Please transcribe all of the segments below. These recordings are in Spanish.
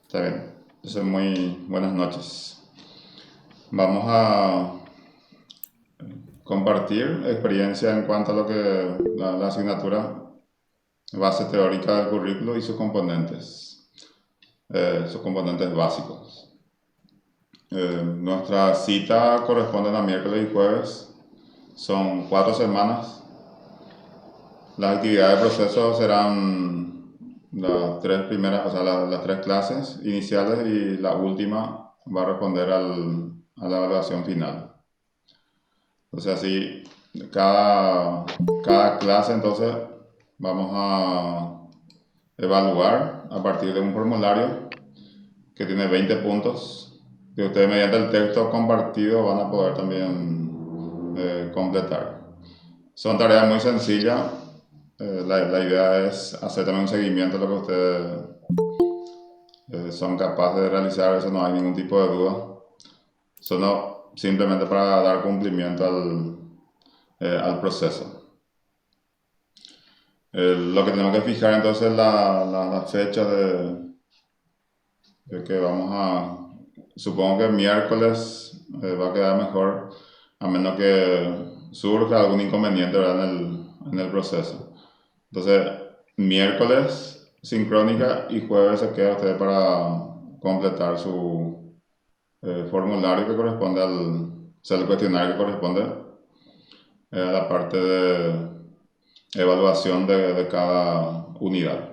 Está bien. Entonces, muy buenas noches. Vamos a compartir experiencia en cuanto a lo que la asignatura base teórica del currículo y sus componentes básicos. Nuestra cita corresponde a miércoles y jueves. Son 4 semanas. Las actividades de proceso serán las tres primeras, o sea, las tres clases iniciales, y la última va a responder a la evaluación final. Entonces así, cada clase entonces vamos a evaluar a partir de un formulario que tiene 20 puntos que ustedes mediante el texto compartido van a poder también completar. Son tareas muy sencillas. La idea es hacer también un seguimiento de lo que ustedes son capaces de realizar, eso no hay ningún tipo de duda. Solo simplemente para dar cumplimiento al proceso. Lo que tenemos que fijar entonces es la fecha de que vamos a... Supongo que miércoles va a quedar mejor, a menos que surja algún inconveniente, ¿verdad?, en el proceso. Entonces, miércoles sincrónica y jueves se queda usted para completar su formulario que corresponde o sea, el cuestionario que corresponde a la parte de evaluación de cada unidad.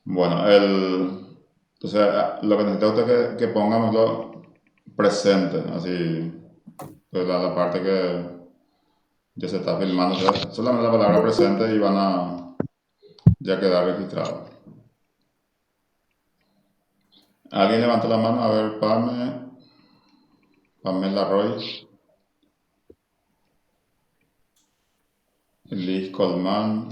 Bueno, entonces lo que necesita usted es que pongamos lo presente, así, pues la parte que ya se está filmando, o sea, solamente la palabra presente y van a ya quedar registrados. ¿Alguien levanta la mano? A ver, Pamela Roy, Liz Colman.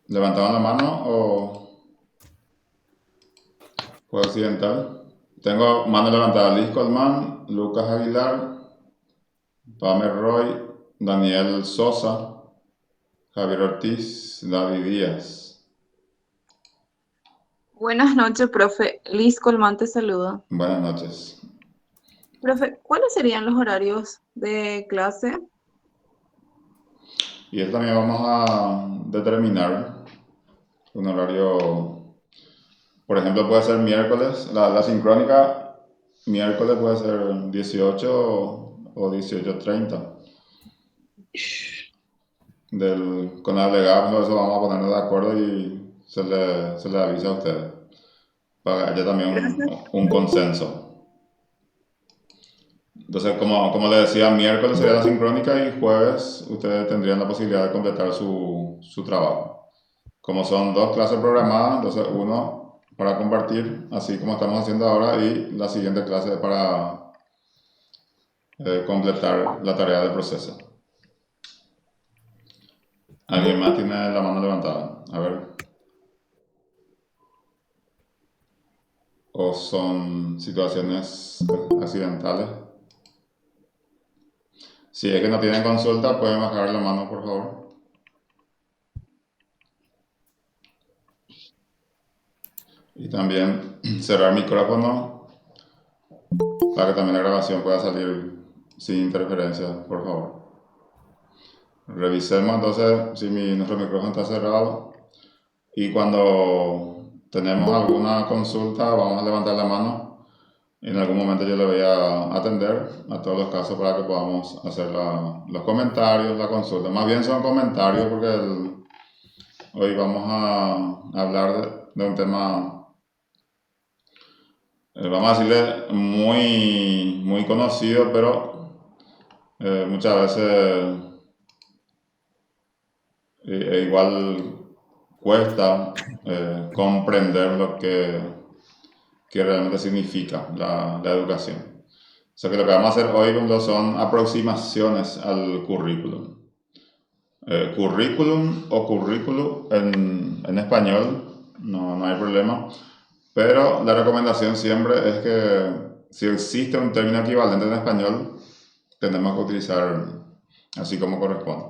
¿Levantaban la mano o fue accidental? Tengo mano levantada: Liz Colman, Lucas Aguilar, Pamela Roy, Daniel Sosa, Javier Ortiz, David Díaz. Buenas noches, profe. Liz Colmán te saluda. Buenas noches. Profe, ¿cuáles serían los horarios de clase? Y esto también vamos a determinar un horario. Por ejemplo, puede ser miércoles, la sincrónica, miércoles puede ser 18 o 18:30. Con el delegado, eso vamos a ponernos de acuerdo y se le avisa a ustedes para que haya también Gracias. un consenso. Entonces, como le decía, miércoles sería la sincrónica y jueves ustedes tendrían la posibilidad de completar su trabajo. Como son dos clases programadas, entonces uno para compartir, así como estamos haciendo ahora, y la siguiente clase para completar la tarea del proceso. ¿Alguien más tiene la mano levantada? A ver. ¿O son situaciones accidentales? Si es que no tienen consulta, pueden bajar la mano, por favor. Y también cerrar el micrófono para que también la grabación pueda salir sin interferencia, por favor. Revisemos entonces si nuestro micrófono está cerrado, y cuando tenemos alguna consulta vamos a levantar la mano y en algún momento yo le voy a atender a todos los casos para que podamos hacer los comentarios, la consulta. Más bien son comentarios porque hoy vamos a hablar de un tema, vamos a decirle, muy, muy conocido, pero muchas veces igual cuesta comprender lo que realmente significa la educación. O sea que lo que vamos a hacer hoy son aproximaciones al currículum. Currículum o currículum en español, no hay problema, pero la recomendación siempre es que si existe un término equivalente en español, tenemos que utilizar así como corresponde.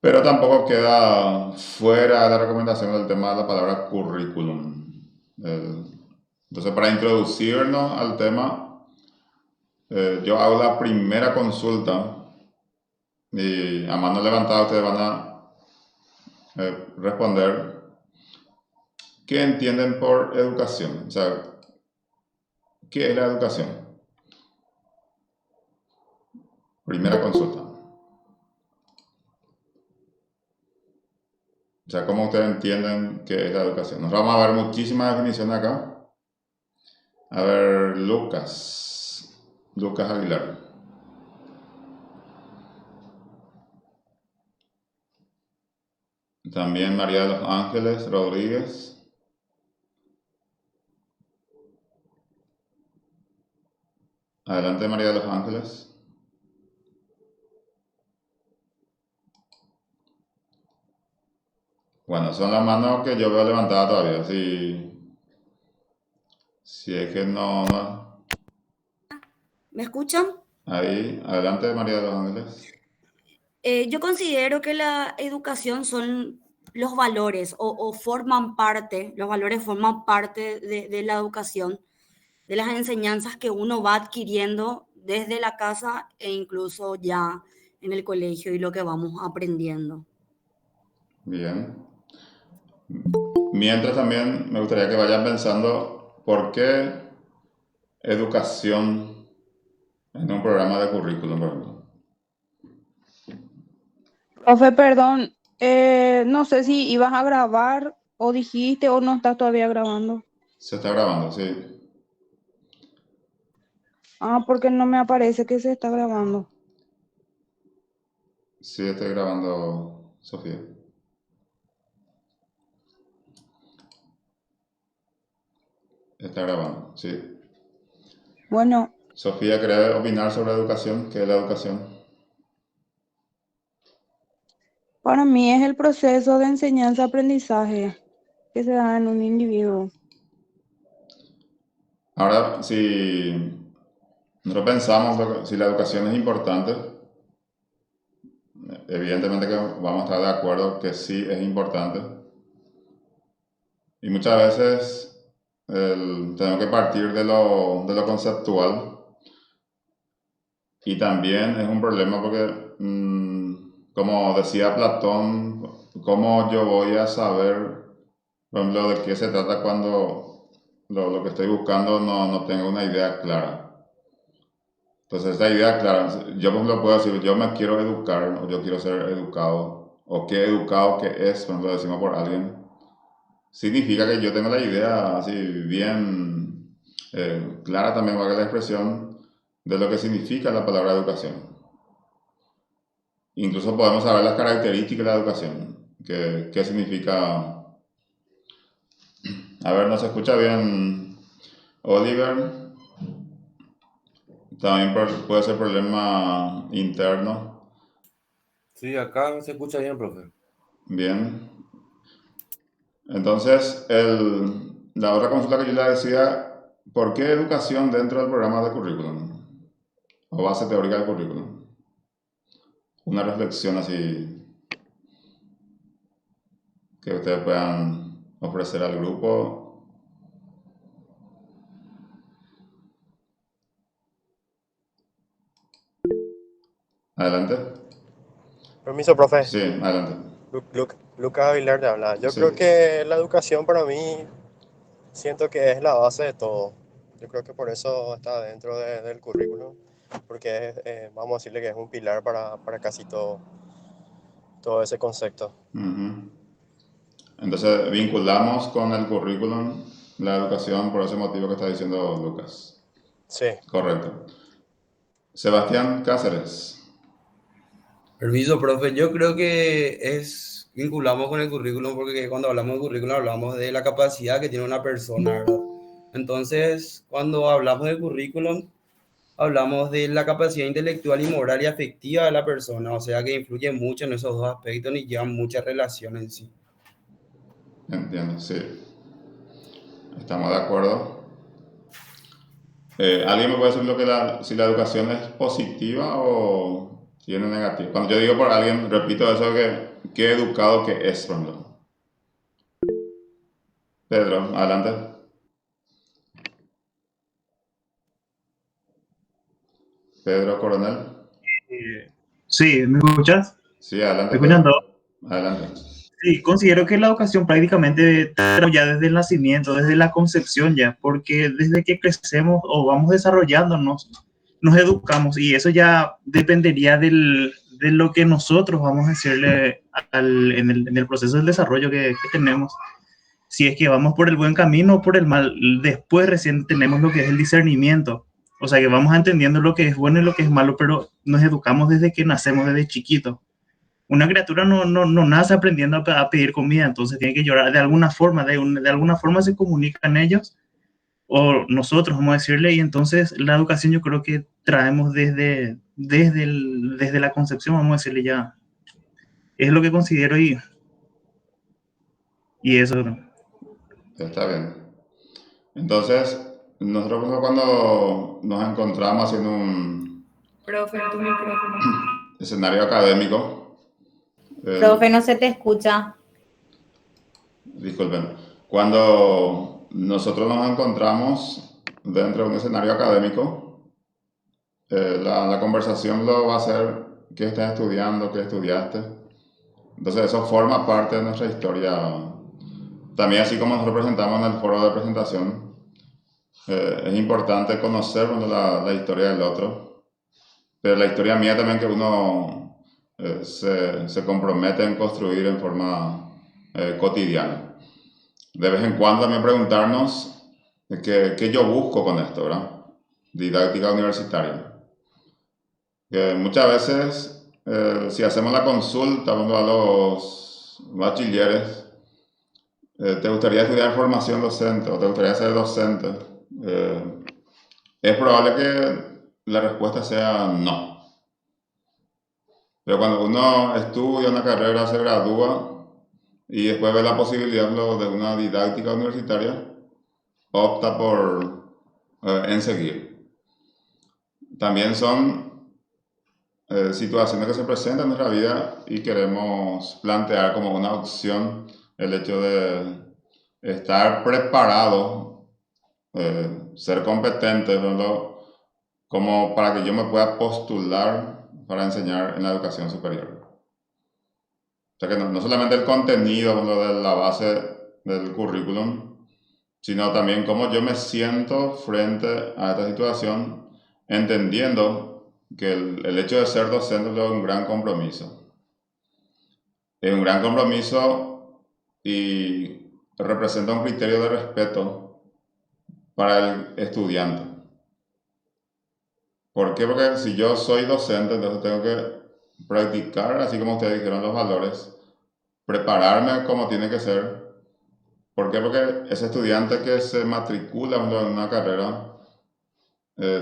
Pero tampoco queda fuera de la recomendación del tema de la palabra currículum. Entonces, para introducirnos al tema, yo hago la primera consulta y a mano levantada ustedes van a responder qué entienden por educación. O sea, ¿qué es la educación? Primera consulta. O sea, ¿cómo ustedes entienden qué es la educación? Nos vamos a ver muchísimas definiciones acá. A ver, Lucas Aguilar. También María de los Ángeles Rodríguez. Adelante, María de los Ángeles. Bueno, son las manos que yo veo levantadas todavía. Si es que no. ¿Me escuchan? Ahí, adelante, María de los Ángeles. Yo considero que la educación son los valores o forman parte, los valores forman parte de la educación, de las enseñanzas que uno va adquiriendo desde la casa e incluso ya en el colegio y lo que vamos aprendiendo. Bien. Mientras también me gustaría que vayan pensando por qué educación en un programa de currículum, por ejemplo. Profe, perdón, no sé si ibas a grabar o dijiste o no estás todavía grabando. Se está grabando, sí. Ah, porque no me aparece que se está grabando. Sí, estoy grabando, Sofía. Está grabando, sí. Bueno, Sofía, ¿querés opinar sobre educación? ¿Qué es la educación? para mí es el proceso de enseñanza-aprendizaje que se da en un individuo. Ahora, si nosotros pensamos si la educación es importante, evidentemente que vamos a estar de acuerdo que sí es importante. Y muchas veces tenemos que partir de lo conceptual. Y también es un problema porque, como decía Platón, ¿cómo yo voy a saber, por ejemplo, de qué se trata cuando lo que estoy buscando no tengo una idea clara? Entonces, esta idea clara, yo por ejemplo puedo decir, yo me quiero educar o yo quiero ser educado, o qué educado que es, por ejemplo, decimos por alguien, significa que yo tengo la idea así bien clara también, valga la expresión, de lo que significa la palabra educación. Incluso podemos saber las características de la educación, qué significa. A ver, ¿no se escucha bien, Oliver? También puede ser problema interno. Sí, acá se escucha bien, profe. Bien. Entonces, la otra consulta que yo le decía, ¿por qué educación dentro del programa de currículum? O base teórica del currículum. Una reflexión así que ustedes puedan ofrecer al grupo. Adelante. Permiso, profe. Sí, adelante. Lucas Aguilar te habla. Yo Sí. creo que la educación para mí siento que es la base de todo. Yo creo que por eso está dentro del currículum, porque vamos a decirle que es un pilar para casi todo ese concepto. Ujú. Entonces, vinculamos con el currículum la educación por ese motivo que está diciendo Lucas. Sí. Correcto. Sebastián Cáceres. Permiso, profe. Yo creo que vinculamos con el currículum porque cuando hablamos de currículum hablamos de la capacidad que tiene una persona, ¿verdad? Entonces, cuando hablamos de currículum, hablamos de la capacidad intelectual y moral y afectiva de la persona, o sea que influye mucho en esos dos aspectos y llevan mucha relación en sí. Entiendo, sí. Estamos de acuerdo. ¿Alguien me puede decir si la educación es positiva o tiene negativa? Cuando yo digo por alguien, repito eso que qué educado que es, por ejemplo. Pedro, adelante. Pedro Coronel. Sí, ¿me escuchas? Sí, adelante, ¿Me escuchan todos? Pedro. Adelante. Sí, considero que la educación prácticamente tenemos ya desde el nacimiento, desde la concepción ya, porque desde que crecemos o vamos desarrollándonos, nos educamos y eso ya dependería de lo que nosotros vamos a hacerle en el proceso del desarrollo que tenemos. Si es que vamos por el buen camino o por el mal, después recién tenemos lo que es el discernimiento. O sea que vamos entendiendo lo que es bueno y lo que es malo, pero nos educamos desde que nacemos, desde chiquito. Una criatura no nace aprendiendo a pedir comida, entonces tiene que llorar de alguna forma, de alguna forma se comunican ellos o nosotros, vamos a decirle, y entonces la educación yo creo que traemos desde la concepción, vamos a decirle ya, es lo que considero y eso. Está bien. Entonces, nosotros cuando nos encontramos haciendo un Profe, tu micrófono. escenario académico, Profe, no se te escucha. disculpen, cuando nosotros nos encontramos dentro de un escenario académico, la conversación lo va a ser qué estás estudiando, qué estudiaste. Entonces eso forma parte de nuestra historia. También así como nosotros presentamos en el foro de presentación, es importante conocer la historia del otro, pero la historia mía también que uno se compromete en construir en forma cotidiana. De vez en cuando también preguntarnos qué yo busco con esto, ¿verdad? Didáctica universitaria. Que muchas veces, si hacemos la consulta a los bachilleres, ¿te gustaría estudiar formación docente o te gustaría ser docente? Es probable que la respuesta sea no. Pero cuando uno estudia una carrera, se gradúa y después ve la posibilidad de una didáctica universitaria, opta por en seguir. También son situaciones que se presentan en nuestra vida y queremos plantear como una opción el hecho de estar preparado, ser competente, ¿verdad? Como para que yo me pueda postular para enseñar en la educación superior. O sea que no solamente el contenido, lo de la base del currículum, sino también cómo yo me siento frente a esta situación, entendiendo que el hecho de ser docente es un gran compromiso. Es un gran compromiso y representa un criterio de respeto para el estudiante. ¿Por qué? Porque si yo soy docente, entonces tengo que practicar, así como ustedes dijeron, los valores, prepararme como tiene que ser. ¿Por qué? Porque ese estudiante que se matricula en una carrera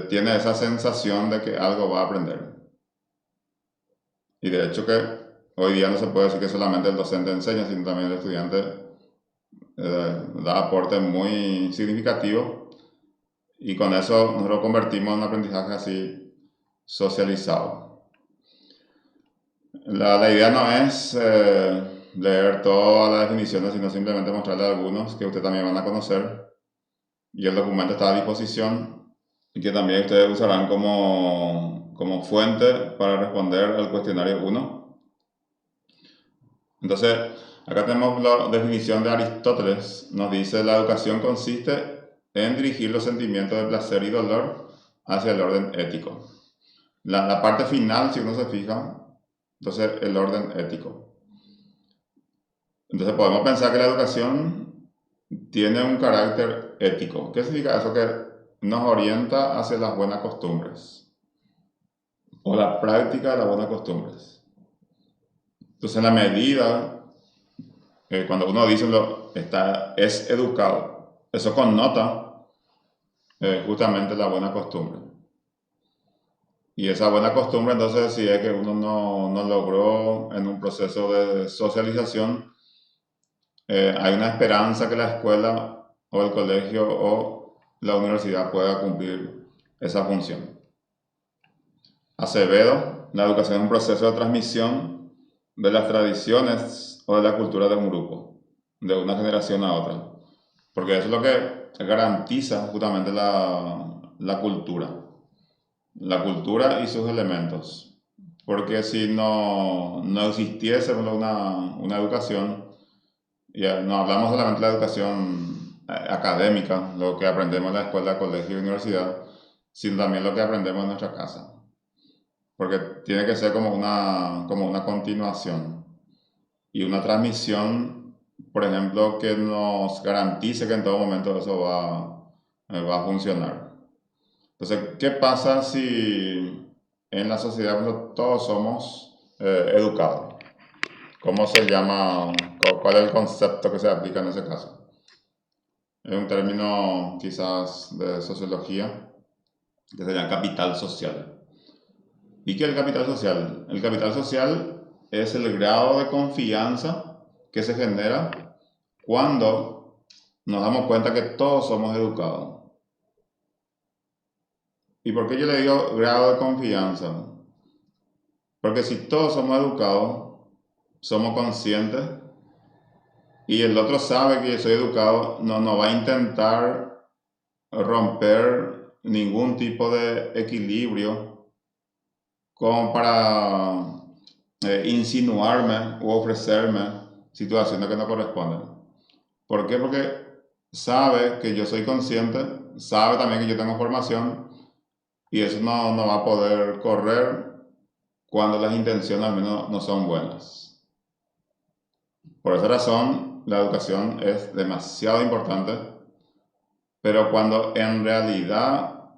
tiene esa sensación de que algo va a aprender. Y de hecho que hoy día no se puede decir que solamente el docente enseña, sino también el estudiante da aporte muy significativo. Y con eso nos lo convertimos en un aprendizaje así socializado. La idea no es leer todas las definiciones, sino simplemente mostrarle algunos que ustedes también van a conocer. Y el documento está a disposición y que también ustedes usarán como fuente para responder al cuestionario 1. Entonces, acá tenemos la definición de Aristóteles. Nos dice: la educación consiste en dirigir los sentimientos de placer y dolor hacia el orden ético. La parte final, si uno se fija, entonces el orden ético. Entonces podemos pensar que la educación tiene un carácter ético. ¿Qué significa eso? Que nos orienta hacia las buenas costumbres o la práctica de las buenas costumbres. Entonces en la medida, cuando uno dice es educado, eso connota justamente la buena costumbre. Y esa buena costumbre, entonces, si es que uno no logró en un proceso de socialización, hay una esperanza que la escuela o el colegio o la universidad pueda cumplir esa función. Acevedo: la educación es un proceso de transmisión de las tradiciones o de la cultura de un grupo, de una generación a otra. Porque eso es lo que garantiza justamente la cultura y sus elementos. Porque si no existiese una educación, ya no hablamos solamente de la educación académica, lo que aprendemos en la escuela, colegio y universidad, sino también lo que aprendemos en nuestra casa. Porque tiene que ser como una continuación y una transmisión, por ejemplo, que nos garantice que en todo momento eso va a funcionar. Entonces, ¿qué pasa si en la sociedad todos somos educados? ¿Cómo se llama? ¿Cuál es el concepto que se aplica en ese caso? Es un término quizás de sociología que se llama capital social. ¿Y qué es el capital social? El capital social es el grado de confianza que se genera cuando nos damos cuenta que todos somos educados. ¿Y por qué yo le digo grado de confianza? Porque si todos somos educados, somos conscientes y el otro sabe que yo soy educado, no va a intentar romper ningún tipo de equilibrio como para insinuarme o ofrecerme situaciones que no corresponden. ¿Por qué? Porque sabe que yo soy consciente, sabe también que yo tengo formación y eso no va a poder correr cuando las intenciones al menos no son buenas. Por esa razón, la educación es demasiado importante, pero cuando en realidad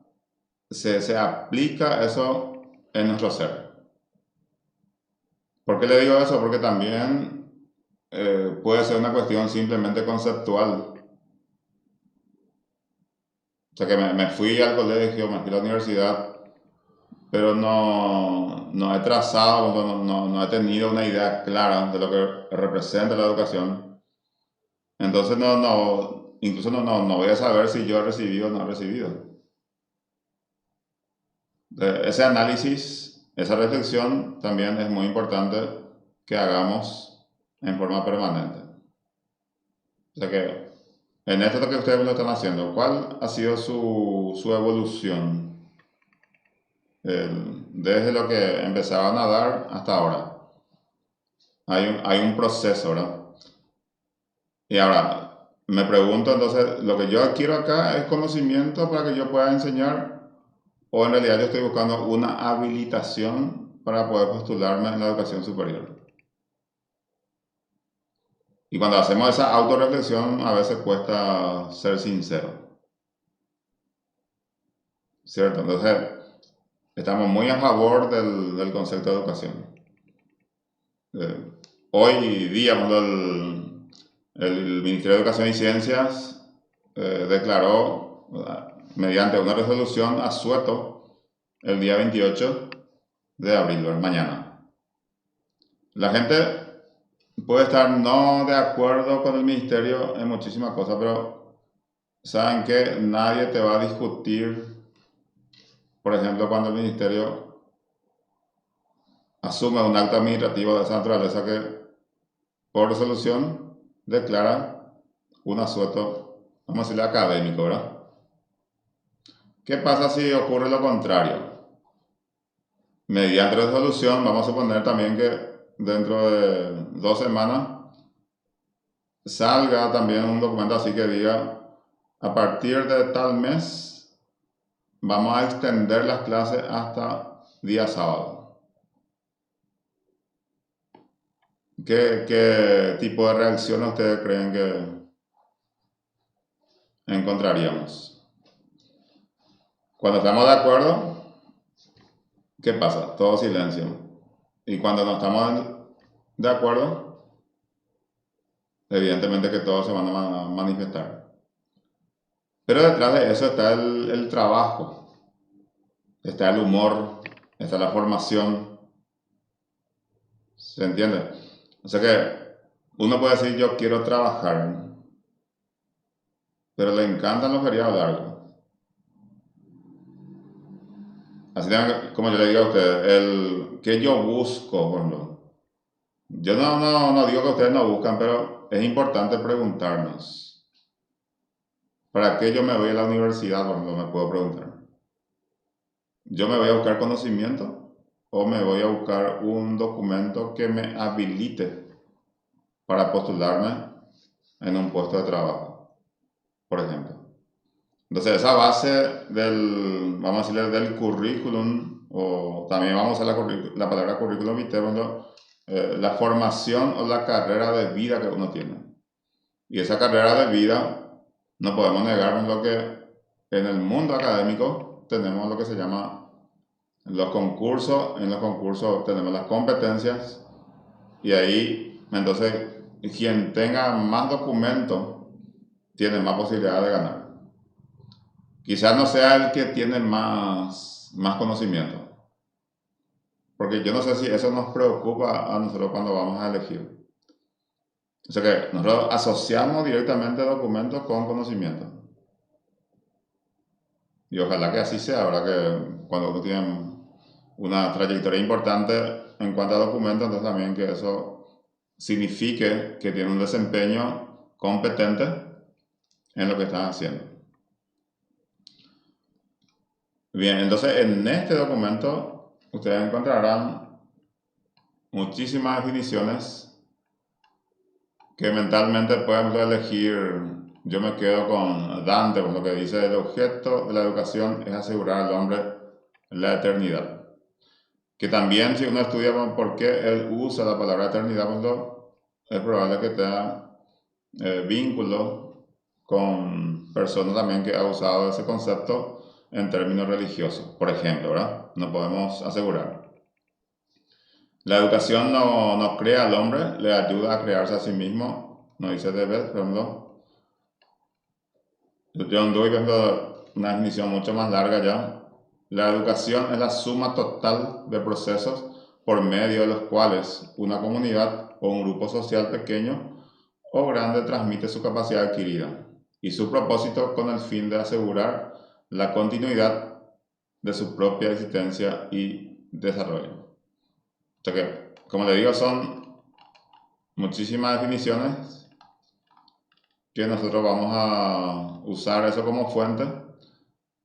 se aplica eso en nuestro ser. ¿Por qué le digo eso? Porque también puede ser una cuestión simplemente conceptual. O sea que me fui al colegio, me fui a la universidad, pero no he trazado, no he tenido una idea clara de lo que representa la educación. Entonces incluso no voy a saber si yo he recibido o no he recibido. Ese análisis, esa reflexión también es muy importante que hagamos en forma permanente. O sea que en esto que ustedes lo están haciendo, ¿cuál ha sido su evolución? Desde lo que empezaban a dar hasta ahora. Hay un proceso, ¿verdad? Y ahora, me pregunto entonces, ¿lo que yo adquiero acá es conocimiento para que yo pueda enseñar? ¿O en realidad yo estoy buscando una habilitación para poder postularme en la educación superior? Y cuando hacemos esa autorreflexión, a veces cuesta ser sincero. ¿Cierto? Entonces, estamos muy a favor del concepto de educación. Hoy día, cuando el Ministerio de Educación y Ciencias declaró, mediante una resolución, asueto el día 28 de abril, mañana. La gente puede estar no de acuerdo con el ministerio en muchísimas cosas, pero saben que nadie te va a discutir, por ejemplo, cuando el ministerio asume un acto administrativo de esa naturaleza que por resolución declara un asueto, vamos a decirle académico, ¿verdad? ¿Qué pasa si ocurre lo contrario? Mediante resolución, vamos a suponer también que dentro de 2 semanas salga también un documento así que diga, a partir de tal mes vamos a extender las clases hasta día sábado. ¿Qué tipo de reacciones ustedes creen que encontraríamos? Cuando estamos de acuerdo, ¿qué pasa? Todo silencio. Y cuando no estamos de acuerdo, evidentemente que todos se van a manifestar. Pero detrás de eso está el trabajo, está el humor, está la formación. ¿Se entiende? O sea que uno puede decir yo quiero trabajar, pero le encantan los feriados largos. Así como yo le digo a ustedes, el que yo busco, por ejemplo, Yo no digo que ustedes no buscan, pero es importante preguntarnos. ¿Para qué yo me voy a la universidad? Cuando me puedo preguntar. ¿Yo me voy a buscar conocimiento o me voy a buscar un documento que me habilite para postularme en un puesto de trabajo, por ejemplo? Entonces, esa base vamos a decirle, del currículum, o también vamos a usar la palabra currículum vitae, la formación o la carrera de vida que uno tiene. Y esa carrera de vida, no podemos negar lo que en el mundo académico tenemos lo que se llama los concursos. En los concursos tenemos las competencias y ahí, entonces, quien tenga más documentos tiene más posibilidad de ganar. Quizás no sea el que tiene más conocimiento. Porque yo no sé si eso nos preocupa a nosotros cuando vamos a elegir. O sea que nosotros asociamos directamente documentos con conocimiento. Y ojalá que así sea, ¿verdad? Que cuando uno tiene una trayectoria importante en cuanto a documentos, entonces también que eso signifique que tiene un desempeño competente en lo que están haciendo. Bien, entonces en este documento ustedes encontrarán muchísimas definiciones que mentalmente pueden elegir. Yo me quedo con Dante, con lo que dice: el objeto de la educación es asegurar al hombre la eternidad. Que también, si uno estudia por qué él usa la palabra eternidad, es probable que tenga vínculo con personas también que han usado ese concepto en términos religiosos, por ejemplo, ¿verdad? No podemos asegurar. La educación no crea al hombre, le ayuda a crearse a sí mismo. Nos dice Debes, por ejemplo. John Dewey, por ejemplo, una definición mucho más larga ya. La educación es la suma total de procesos por medio de los cuales una comunidad o un grupo social pequeño o grande transmite su capacidad adquirida y su propósito con el fin de asegurar la continuidad de su propia existencia y desarrollo. O sea que, como le digo, son muchísimas definiciones que nosotros vamos a usar eso como fuente,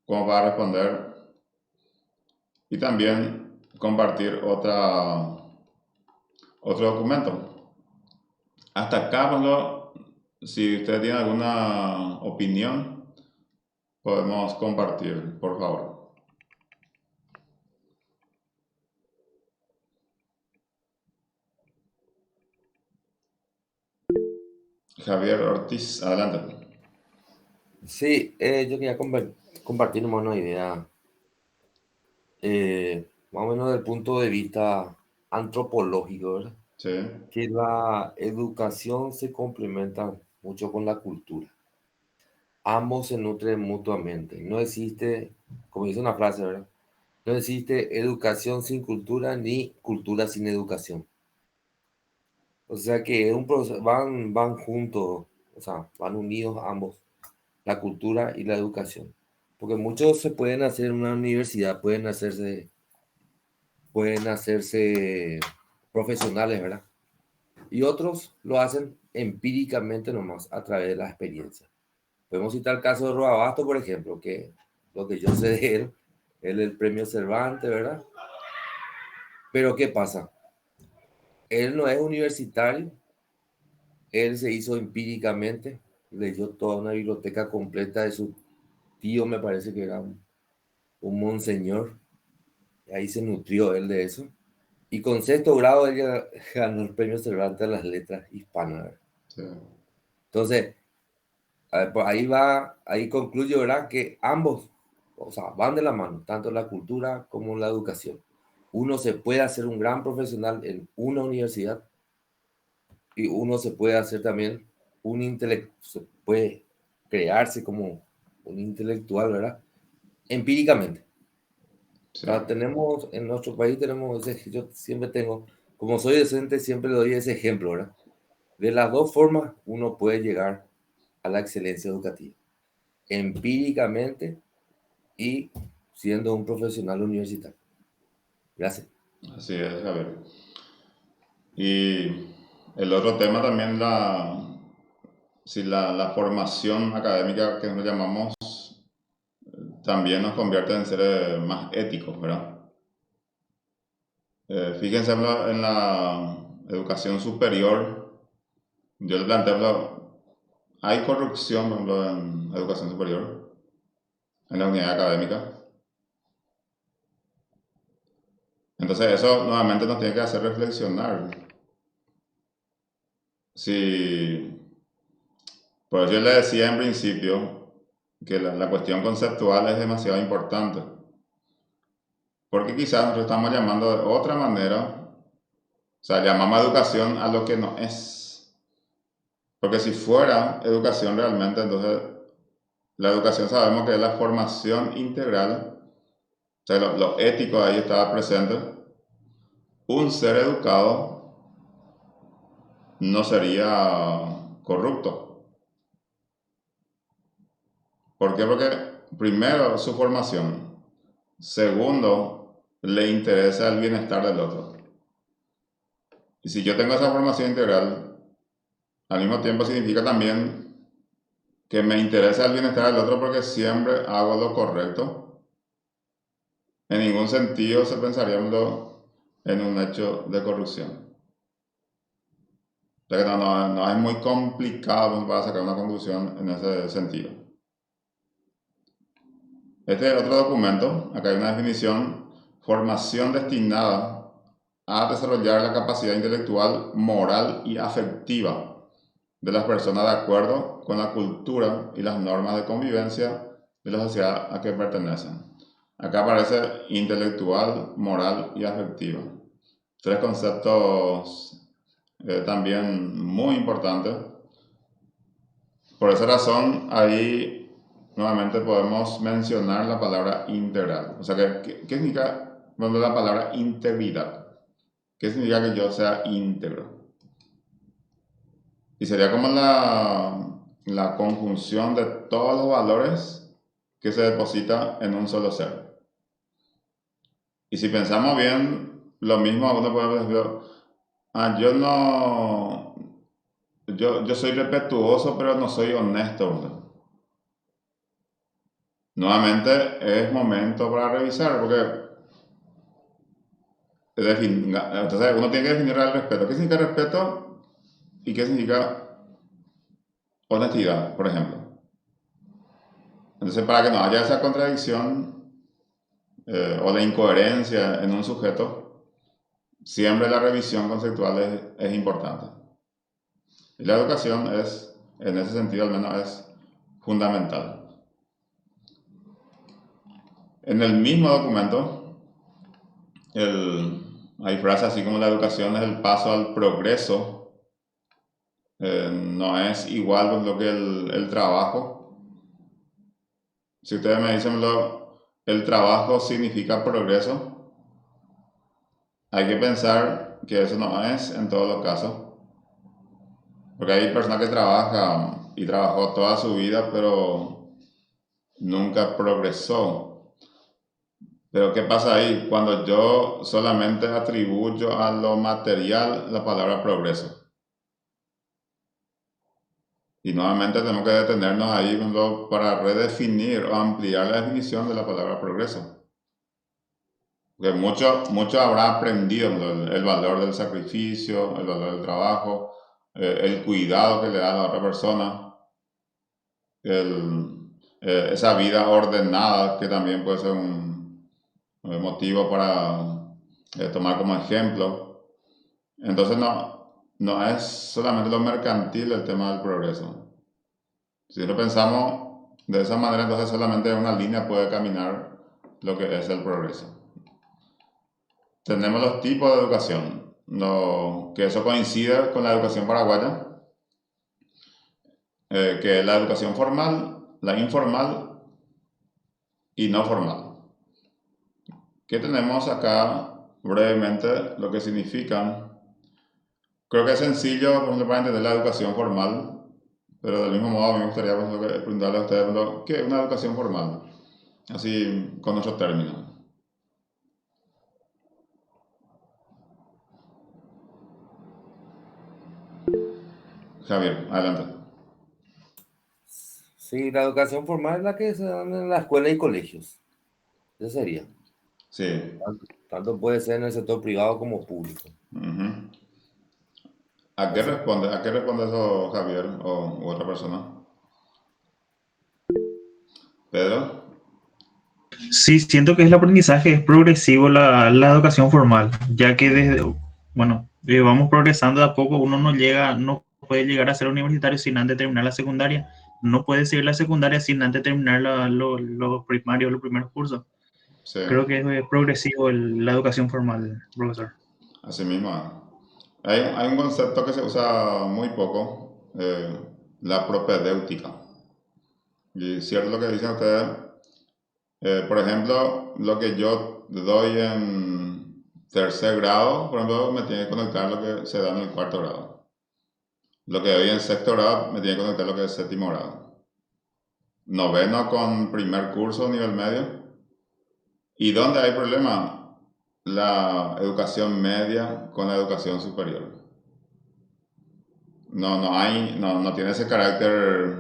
como para responder y también compartir otro documento. Hasta acá, si usted tiene alguna opinión, podemos compartir, por favor. Javier Ortiz, adelante. Sí, yo quería compartir nomás una idea, más o menos del punto de vista antropológico, ¿verdad? Sí, Que la educación se complementa mucho con la cultura. Ambos se nutren mutuamente. No existe, como dice una frase, ¿verdad? No existe educación sin cultura ni cultura sin educación. O sea que es un proceso, van juntos, o sea, van unidos ambos, la cultura y la educación. Porque muchos se pueden hacer en una universidad, pueden hacerse profesionales, ¿verdad? Y otros lo hacen empíricamente nomás, a través de la experiencia. Podemos citar el caso de Roa Basto, por ejemplo, que lo que yo sé de él es el premio Cervantes, ¿verdad? Pero ¿qué pasa? Él no es universitario, él se hizo empíricamente, leyó toda una biblioteca completa de su tío, me parece que era un monseñor, y ahí se nutrió él de eso. Y con sexto grado ella ganó el premio Cervantes a las letras hispanas. sí. Entonces, pues ahí concluyo, ¿verdad? Que ambos, o sea, van de la mano, tanto la cultura como la educación. Uno se puede hacer un gran profesional en una universidad y uno se puede hacer también se puede crearse como un intelectual, ¿verdad? Empíricamente. Sí. O sea, tenemos, en nuestro país tenemos yo siempre tengo, como soy docente, siempre le doy ese ejemplo, ¿verdad? De las dos formas uno puede llegar a la excelencia educativa. Empíricamente y siendo un profesional universitario. Gracias. Así es, Javier. Y el otro tema también, la formación académica que nos llamamos, también nos convierte en seres más éticos, ¿verdad? Fíjense en la educación superior, yo le planteo, hay corrupción, por ejemplo, en educación superior, en la unidad académica. Entonces eso nuevamente nos tiene que hacer reflexionar. Por eso yo le decía en principio que la cuestión conceptual es demasiado importante. Porque quizás nosotros estamos llamando de otra manera, o sea, llamamos educación a lo que no es. Porque si fuera educación realmente, entonces la educación sabemos que es la formación integral, o sea, lo ético ahí estaba presente. Un ser educado no sería corrupto. ¿Por qué? Porque primero, su formación. Segundo, le interesa el bienestar del otro. Y si yo tengo esa formación integral, al mismo tiempo significa también que me interesa el bienestar del otro porque siempre hago lo correcto. En ningún sentido se pensaría en un hecho de corrupción. O sea que no es muy complicado para sacar una conclusión en ese sentido. Este es otro documento, acá hay una definición: formación destinada a desarrollar la capacidad intelectual, moral y afectiva de las personas de acuerdo con la cultura y las normas de convivencia de la sociedad a que pertenecen. Acá aparece intelectual, moral y afectiva. Tres conceptos también muy importantes. Por esa razón, ahí nuevamente podemos mencionar la palabra integral. O sea, ¿qué significa la palabra integridad? ¿Qué significa que yo sea íntegro? Y sería como la conjunción de todos los valores que se deposita en un solo ser. Y si pensamos bien, lo mismo uno puede decir, yo soy respetuoso, pero no soy honesto. Nuevamente es momento para revisar, porque entonces uno tiene que definir el respeto. ¿Qué significa respeto y qué significa honestidad, por ejemplo? Entonces, para que no haya esa contradicción o la incoherencia en un sujeto, siempre la revisión conceptual es importante. Y la educación en ese sentido al menos, es fundamental. En el mismo documento, hay frases así como: la educación es el paso al progreso, no es igual lo que el trabajo. Si ustedes me dicen el trabajo significa progreso, hay que pensar que eso no es en todos los casos. Porque hay personas que trabajan y trabajó toda su vida, pero nunca progresó. Pero ¿qué pasa ahí? Cuando yo solamente atribuyo a lo material la palabra progreso. Y nuevamente tenemos que detenernos ahí para redefinir o ampliar la definición de la palabra progreso. Porque mucho habrá aprendido el valor del sacrificio, el valor del trabajo, el cuidado que le da a la otra persona, esa vida ordenada que también puede ser un motivo para tomar como ejemplo. Entonces no es solamente lo mercantil el tema del progreso. Si lo pensamos de esa manera, entonces solamente una línea puede caminar lo que es el progreso. Tenemos los tipos de educación, que eso coincide con la educación paraguaya, que es la educación formal, la informal y no formal. ¿Qué tenemos acá brevemente? Lo que significan. Creo que es sencillo, por ejemplo, para entender la educación formal, pero del mismo modo a mí me gustaría preguntarle a ustedes, ¿qué es una educación formal? Así, con nuestros términos. Javier, adelante. Sí, la educación formal es la que se da en la escuela y colegios. Eso sería. Sí. Tanto puede ser en el sector privado como público. Ujú. ¿A qué responde eso Javier u otra persona? Pedro. Sí, siento que el aprendizaje es progresivo la educación formal, ya que bueno, vamos progresando de a poco, uno no puede llegar a ser universitario sin antes terminar la secundaria, no puede seguir la secundaria sin antes terminar los primarios, los primeros cursos. Sí, Creo que es progresivo la educación formal, profesor. así mismo. Hay un concepto que se usa muy poco, la propedéutica. Y es cierto lo que dicen ustedes. Por ejemplo, lo que yo doy en tercer grado, por ejemplo, me tiene que conectar lo que se da en el cuarto grado. Lo que doy en sexto grado me tiene que conectar lo que es séptimo grado. Noveno con primer curso, nivel medio. ¿Y dónde hay problema? La educación media con la educación superior. No tiene ese carácter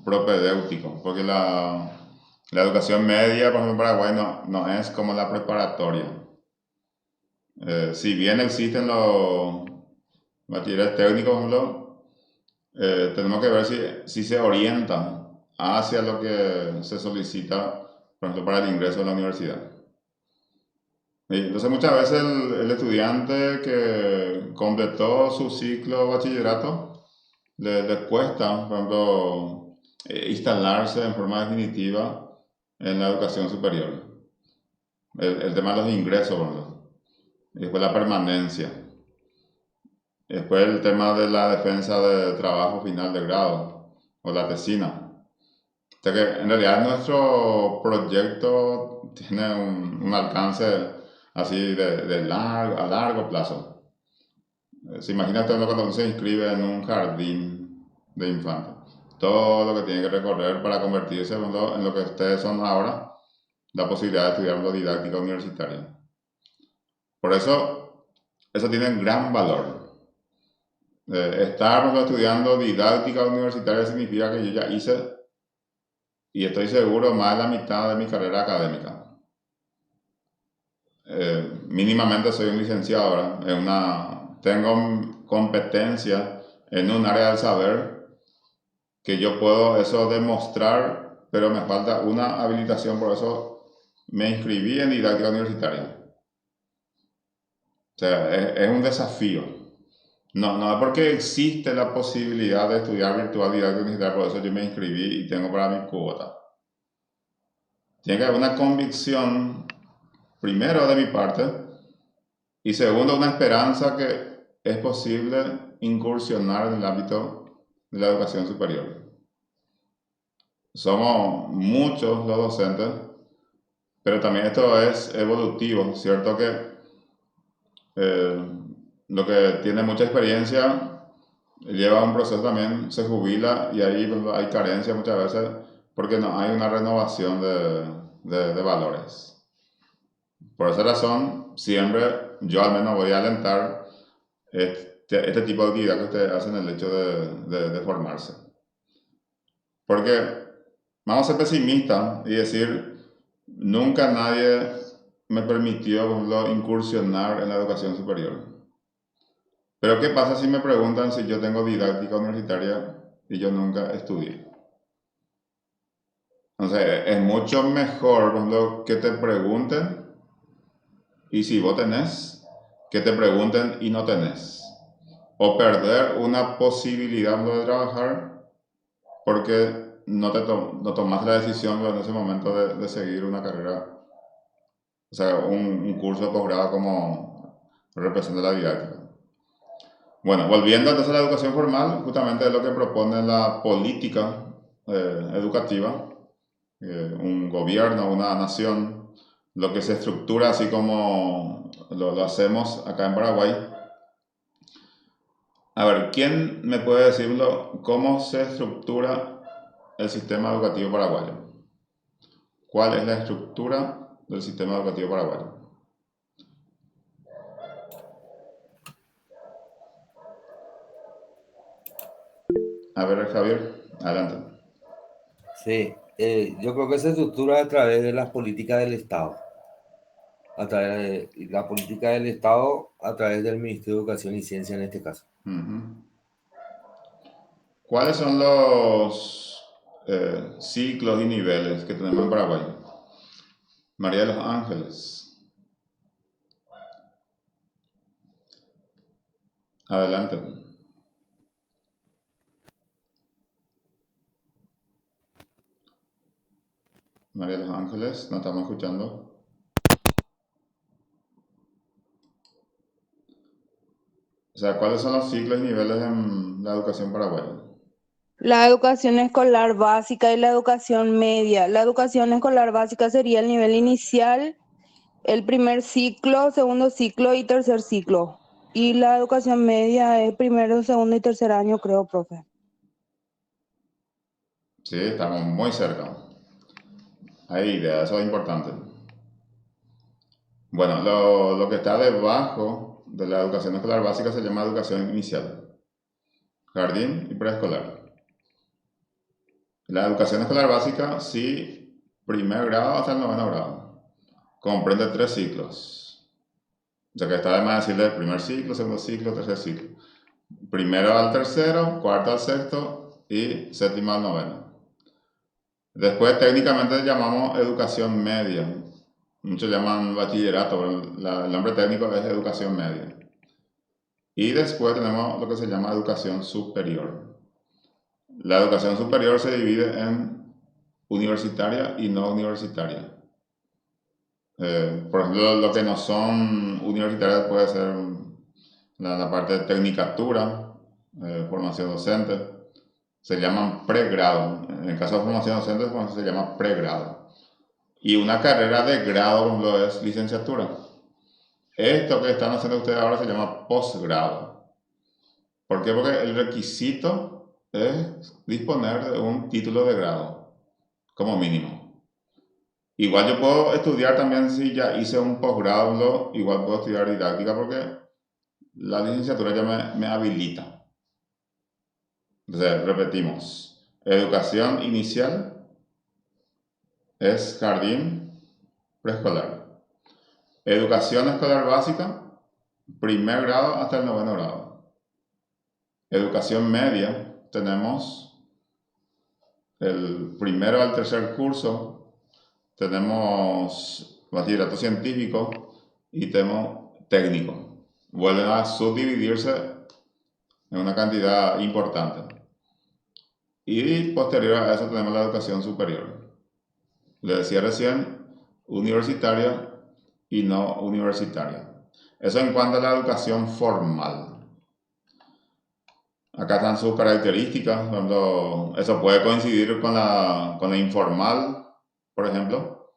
propedéutico, porque la educación media, por ejemplo, en Paraguay no es como la preparatoria. Si bien existen los bachilleres técnicos, por ejemplo, tenemos que ver si se orientan hacia lo que se solicita, por ejemplo, para el ingreso a la universidad. Entonces muchas veces el estudiante que completó su ciclo de bachillerato le cuesta, por ejemplo, instalarse en forma definitiva en la educación superior. El tema de los ingresos, por ejemplo. Y después la permanencia. Y después el tema de la defensa de trabajo final de grado o la tesina. O sea que en realidad nuestro proyecto tiene un alcance así a largo plazo. Se imagina usted cuando uno se inscribe en un jardín de infantes. Todo lo que tiene que recorrer para convertirse en lo que ustedes son ahora, la posibilidad de estudiar una didáctica universitaria. Por eso tiene un gran valor. Estar estudiando didáctica universitaria significa que yo ya hice, y estoy seguro, más de la mitad de mi carrera académica. Mínimamente soy un licenciado, ¿verdad? Tengo competencia en un área del saber que yo puedo eso demostrar, pero me falta una habilitación, por eso me inscribí en didáctica universitaria. O sea, es un desafío. No es porque existe la posibilidad de estudiar virtual didáctica universitaria, por eso yo me inscribí y tengo para mi cuota. Tiene que haber una convicción, primero de mi parte, y segundo, una esperanza que es posible incursionar en el ámbito de la educación superior. Somos muchos los docentes, pero también esto es evolutivo, ¿cierto? Que lo que tiene mucha experiencia lleva un proceso también, se jubila y ahí hay carencia muchas veces porque no hay una renovación de valores. Por esa razón, siempre yo al menos voy a alentar este tipo de actividad que ustedes hacen, el hecho de formarse. Porque vamos a ser pesimistas y decir, nunca nadie me permitió, por ejemplo, incursionar en la educación superior. Pero ¿qué pasa si me preguntan si yo tengo didáctica universitaria y yo nunca estudié? Entonces, es mucho mejor, por ejemplo, que te pregunten y si vos tenés, que te pregunten y no tenés. O perder una posibilidad de trabajar porque no tomaste la decisión en ese momento de seguir una carrera, o sea, un curso de posgrado como representa la didáctica. Bueno, volviendo entonces a la educación formal, justamente es lo que propone la política educativa, un gobierno, una nación, lo que se estructura así como lo hacemos acá en Paraguay. A ver, ¿quién me puede decirlo cómo se estructura el sistema educativo paraguayo? ¿Cuál es la estructura del sistema educativo paraguayo? A ver, Javier, adelante. Sí, yo creo que se estructura a través de las políticas del Estado. A través de la política del Estado, a través del Ministerio de Educación y Ciencia en este caso. Ujú. ¿Cuáles son los ciclos y niveles que tenemos en Paraguay? María de los Ángeles, adelante. María de los Ángeles, ¿nos estamos escuchando? O sea, ¿cuáles son los ciclos y niveles en la educación paraguaya? La educación escolar básica y la educación media. La educación escolar básica sería el nivel inicial, el primer ciclo, segundo ciclo y tercer ciclo. Y la educación media es primero, segundo y tercer año, creo, profe. Sí, estamos muy cerca. Hay idea, eso es importante. Bueno, lo que está debajo de la educación escolar básica se llama educación inicial, jardín y preescolar. La educación escolar básica, sí, primer grado hasta el noveno grado. Comprende 3 ciclos. O sea que está de más decirle primer ciclo, segundo ciclo, tercer ciclo. Primero al tercero, cuarto al sexto y séptimo al noveno. Después técnicamente llamamos educación media. Muchos llaman bachillerato, pero el nombre técnico es educación media. Y después tenemos lo que se llama educación superior. La educación superior se divide en universitaria y no universitaria. Por ejemplo, lo que no son universitarias puede ser la parte de tecnicatura, formación docente. Se llaman pregrado. En el caso de formación docente se llama pregrado. Y una carrera de grado, por ejemplo, es licenciatura. Esto que están haciendo ustedes ahora se llama posgrado. ¿Por qué? Porque el requisito es disponer de un título de grado, como mínimo. Igual yo puedo estudiar también si ya hice un posgrado, igual puedo estudiar didáctica porque la licenciatura ya me habilita. Entonces, repetimos, educación inicial es jardín preescolar. Educación escolar básica, primer grado hasta el noveno grado. Educación media, tenemos el primero al tercer curso, tenemos bachillerato científico y tenemos técnico. Vuelven a subdividirse en una cantidad importante. Y posterior a eso tenemos la educación superior. Le decía recién, universitaria y no universitaria. Eso en cuanto a la educación formal. Acá están sus características, cuando eso puede coincidir con la informal, por ejemplo,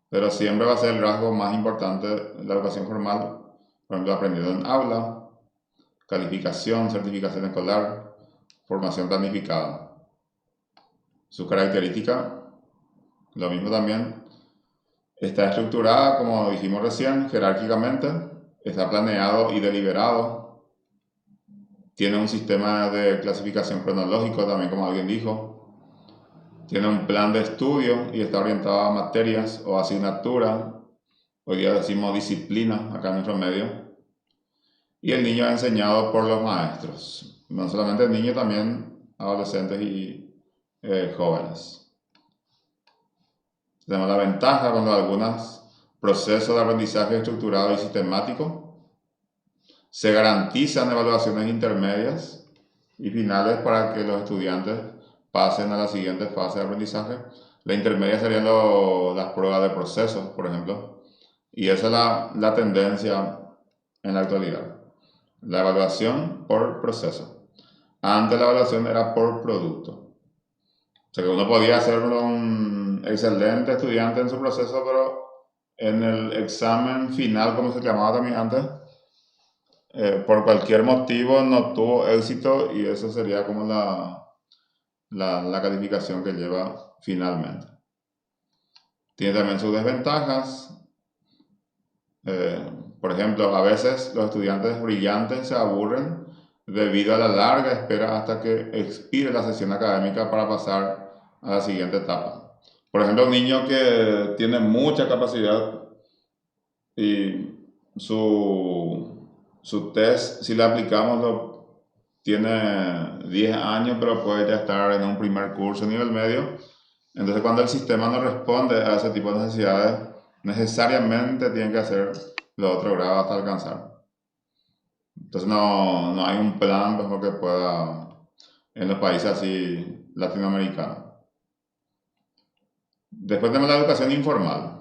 pero siempre va a ser el rasgo más importante de la educación formal, por ejemplo, aprendido en aula, calificación, certificación escolar, formación planificada. Su característica, lo mismo también, está estructurada, como dijimos recién, jerárquicamente, está planeado y deliberado. Tiene un sistema de clasificación cronológico, también como alguien dijo. Tiene un plan de estudio y está orientado a materias o asignaturas. Hoy día decimos disciplina acá en nuestro medio. Y el niño es enseñado por los maestros. No solamente el niño, también adolescentes y jóvenes. Tenemos la ventaja cuando algunos procesos de aprendizaje estructurado y sistemático se garantizan evaluaciones intermedias y finales para que los estudiantes pasen a la siguiente fase de aprendizaje. La intermedia serían las pruebas de procesos, por ejemplo. Y esa es la tendencia en la actualidad. La evaluación por proceso. Antes la evaluación era por producto. O sea que uno podía ser un excelente estudiante en su proceso, pero en el examen final, como se llamaba también antes, por cualquier motivo no tuvo éxito y eso sería como la calificación que lleva finalmente. Tiene también sus desventajas. Por ejemplo, a veces los estudiantes brillantes se aburren debido a la larga espera hasta que expire la sesión académica para pasar a la siguiente etapa. Por ejemplo, un niño que tiene mucha capacidad y su test, si le aplicamos, tiene 10 años, pero puede ya estar en un primer curso nivel medio. Entonces, cuando el sistema no responde a ese tipo de necesidades, necesariamente tiene que hacer los otros grados hasta alcanzar. Entonces, no hay un plan mejor que pueda en los países así latinoamericanos. Después tenemos la educación informal.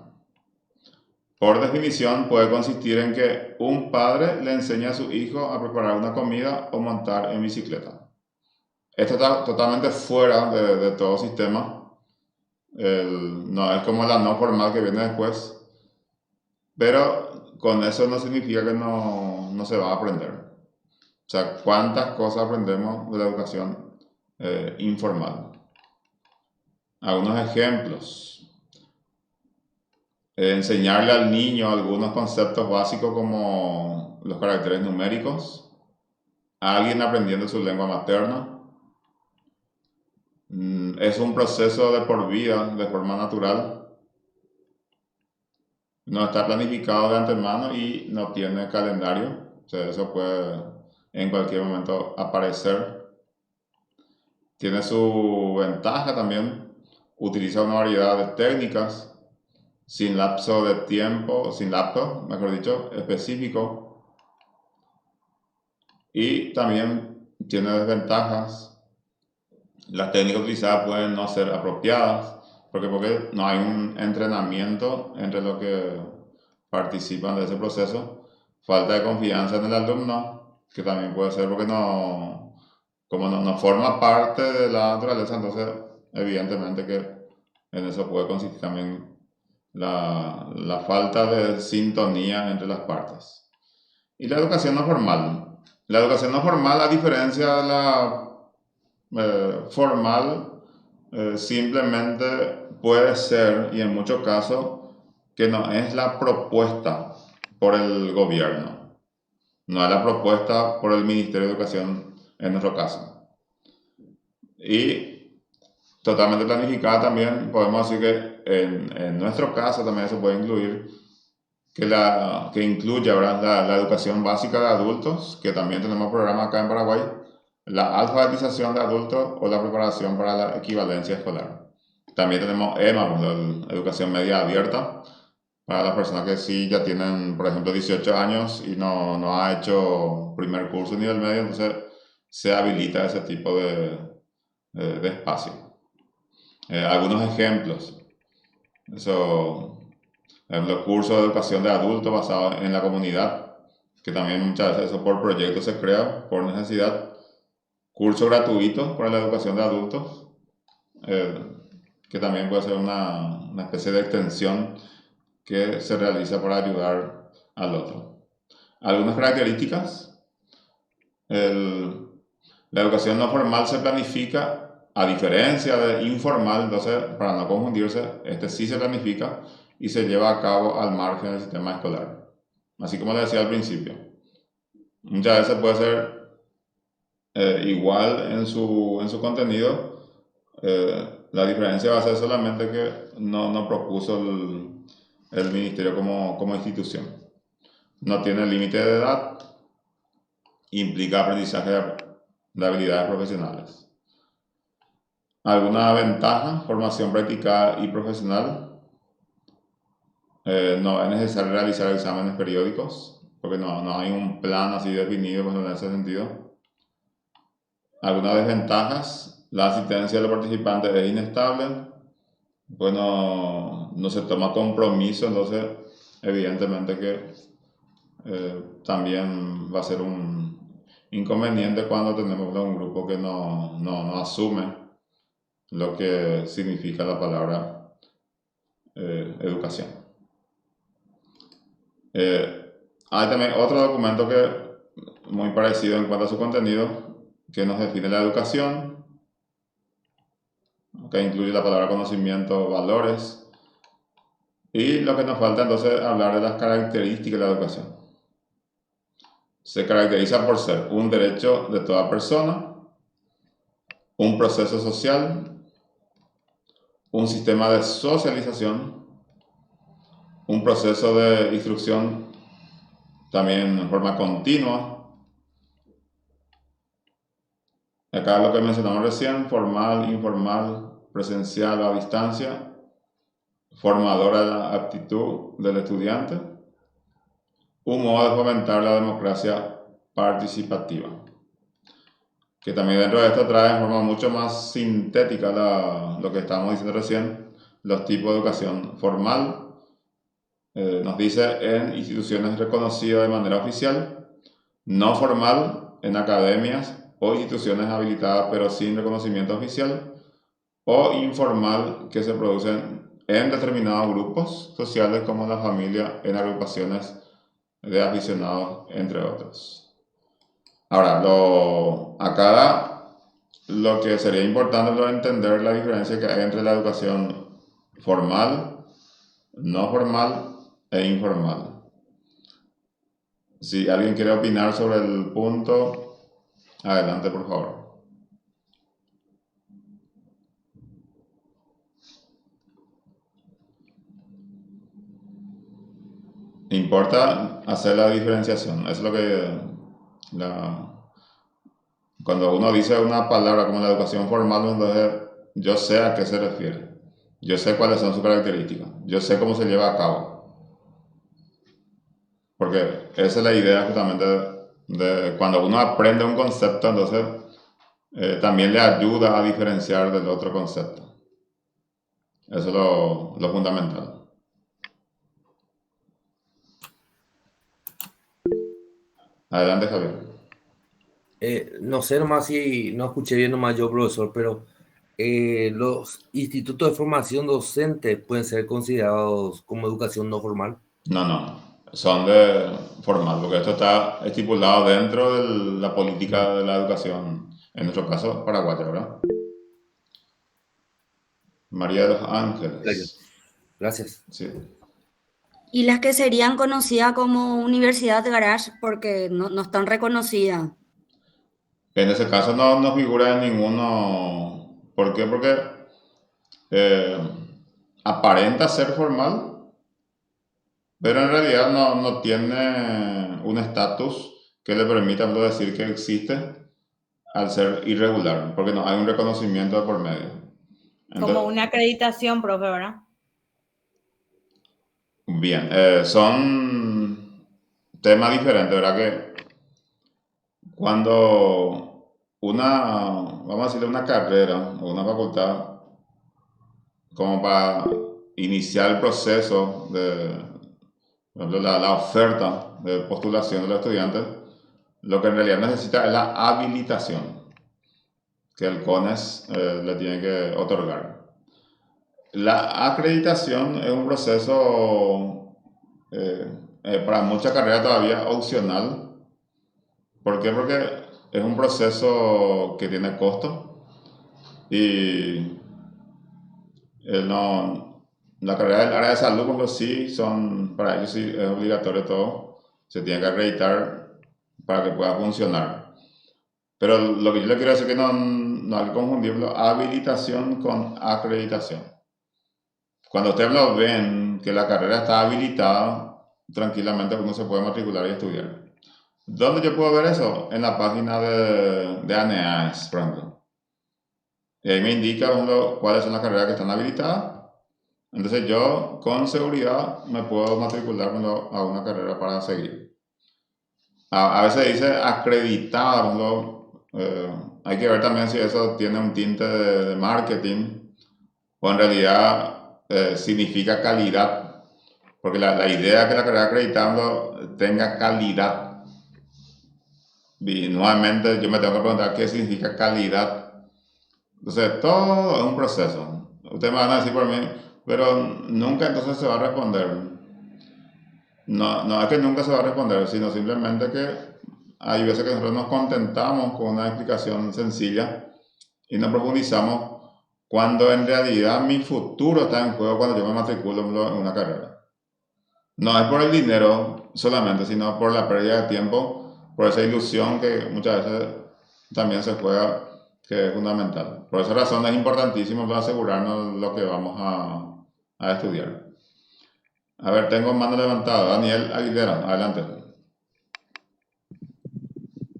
Por definición, puede consistir en que un padre le enseña a su hijo a preparar una comida o montar en bicicleta. Esto está totalmente fuera de todo sistema. No es como la no formal que viene después. Pero con eso no significa que no se va a aprender. O sea, ¿cuántas cosas aprendemos de la educación informal? Algunos ejemplos. Enseñarle al niño algunos conceptos básicos como los caracteres numéricos, a alguien aprendiendo su lengua materna. Es un proceso de por vida, de forma natural. No está planificado de antemano y no tiene calendario. O sea, eso puede en cualquier momento aparecer. Tiene su ventaja también. Utiliza una variedad de técnicas sin lapso de tiempo, sin lapso, mejor dicho, específico. Y también tiene desventajas. Las técnicas utilizadas pueden no ser apropiadas, porque no hay un entrenamiento entre los que participan de ese proceso. Falta de confianza en el alumno, que también puede ser porque como no forma parte de la naturaleza, entonces evidentemente que en eso puede consistir también la falta de sintonía entre las partes. Y la educación no formal. La educación no formal, a diferencia de la formal, simplemente puede ser, y en muchos casos, que no es la propuesta por el gobierno, no es la propuesta por el Ministerio de Educación en nuestro caso. Y totalmente planificada también, podemos decir que en nuestro caso también se puede incluir que incluye ahora la educación básica de adultos, que también tenemos programa acá en Paraguay, la alfabetización de adultos o la preparación para la equivalencia escolar. También tenemos EMA, la educación media abierta, para las personas que sí ya tienen, por ejemplo, 18 años y no ha hecho primer curso nivel medio, entonces se habilita ese tipo de espacio. Algunos ejemplos. Los cursos de educación de adultos basados en la comunidad, que también muchas veces eso por proyecto se crea, por necesidad. Curso gratuito para la educación de adultos, que también puede ser una especie de extensión que se realiza para ayudar al otro. Algunas características. La educación no formal se planifica, a diferencia de informal, entonces para no confundirse, sí se planifica y se lleva a cabo al margen del sistema escolar. Así como le decía al principio. Muchas veces puede ser igual en su contenido. La diferencia va a ser solamente que no propuso el ministerio como institución. No tiene límite de edad, implica aprendizaje de habilidades profesionales. ¿Alguna ventaja? Formación practicada y profesional. No es necesario realizar exámenes periódicos, porque no hay un plan así definido en ese sentido. Algunas desventajas: la asistencia de los participantes es inestable, pues no se toma compromiso, entonces evidentemente que también va a ser un inconveniente cuando tenemos un grupo que no asume lo que significa la palabra educación. Hay también otro documento muy parecido en cuanto a su contenido, que nos define la educación, que incluye la palabra conocimiento, valores, y lo que nos falta entonces hablar de las características de la educación. se caracteriza por ser un derecho de toda persona, un proceso social, un sistema de socialización, un proceso de instrucción también en forma continua. Acá lo que mencionamos recién, formal, informal, presencial o a distancia, formadora de la aptitud del estudiante, un modo de fomentar la democracia participativa, que también dentro de esto trae de forma mucho más sintética lo que estábamos diciendo recién, los tipos de educación formal. Nos dice en instituciones reconocidas de manera oficial, no formal en academias o instituciones habilitadas pero sin reconocimiento oficial, o informal que se producen en determinados grupos sociales como la familia, en agrupaciones de aficionados, entre otros. Ahora, acá lo que sería importante es entender la diferencia que hay entre la educación formal, no formal e informal. Si alguien quiere opinar sobre el punto, adelante, por favor. Importa hacer la diferenciación. Es lo que cuando uno dice una palabra como la educación formal, entonces yo sé a qué se refiere. Yo sé cuáles son sus características. Yo sé cómo se lleva a cabo. Porque esa es la idea justamente de cuando uno aprende un concepto, entonces también le ayuda a diferenciar del otro concepto. Eso es lo fundamental. Adelante, Javier. No sé nomás si no escuché bien nomás yo, profesor, pero los institutos de formación docente pueden ser considerados como educación no formal. No. Son de formal, porque esto está estipulado dentro de la política de la educación, en nuestro caso, paraguaya, ¿verdad? María de los Ángeles. Gracias. Sí. Y las que serían conocidas como Universidad Garage porque no están reconocidas. En ese caso no figura en ninguno. ¿Por qué? Porque aparenta ser formal, pero en realidad no tiene un estatus que le permita decir que existe al ser irregular, porque no hay un reconocimiento de por medio. Entonces, Como una acreditación, profe, ¿verdad? bien, son temas diferentes, ¿verdad? Que cuando vamos a decirle una carrera o una facultad, como para iniciar el proceso por ejemplo, la oferta de postulación de los estudiantes, lo que en realidad necesita es la habilitación que el CONES le tiene que otorgar. La acreditación es un proceso para muchas carreras todavía opcional. ¿Por qué? Porque es un proceso que tiene costo y la carrera del área de salud, por ejemplo, para ellos sí es obligatorio todo, se tiene que acreditar para que pueda funcionar. Pero lo que yo le quiero decir es que no hay que confundirlo habilitación con acreditación. Cuando ustedes lo ven que la carrera está habilitada, tranquilamente uno se puede matricular y estudiar. ¿Dónde yo puedo ver eso? En la página de ANEAES, por ejemplo. Y ahí me indica cuáles son las carreras que están habilitadas. Entonces yo con seguridad me puedo matricular a una carrera para seguir. A veces dice acreditada, hay que ver también si eso tiene un tinte de marketing o en realidad significa calidad, porque la idea es que la carrera acreditada tenga calidad. Y nuevamente yo me tengo que preguntar qué significa calidad. Entonces todo es un proceso. Ustedes me van a decir por mí, pero nunca entonces se va a responder. No es que nunca se va a responder, sino simplemente que hay veces que nosotros nos contentamos con una explicación sencilla y no profundizamos cuando en realidad mi futuro está en juego cuando yo me matriculo en una carrera. No es por el dinero solamente, sino por la pérdida de tiempo por esa ilusión que muchas veces también se juega, que es fundamental. Por esa razón es importantísimo asegurarnos lo que vamos a estudiar. A ver, tengo mano levantada. Daniel Aguilera, adelante.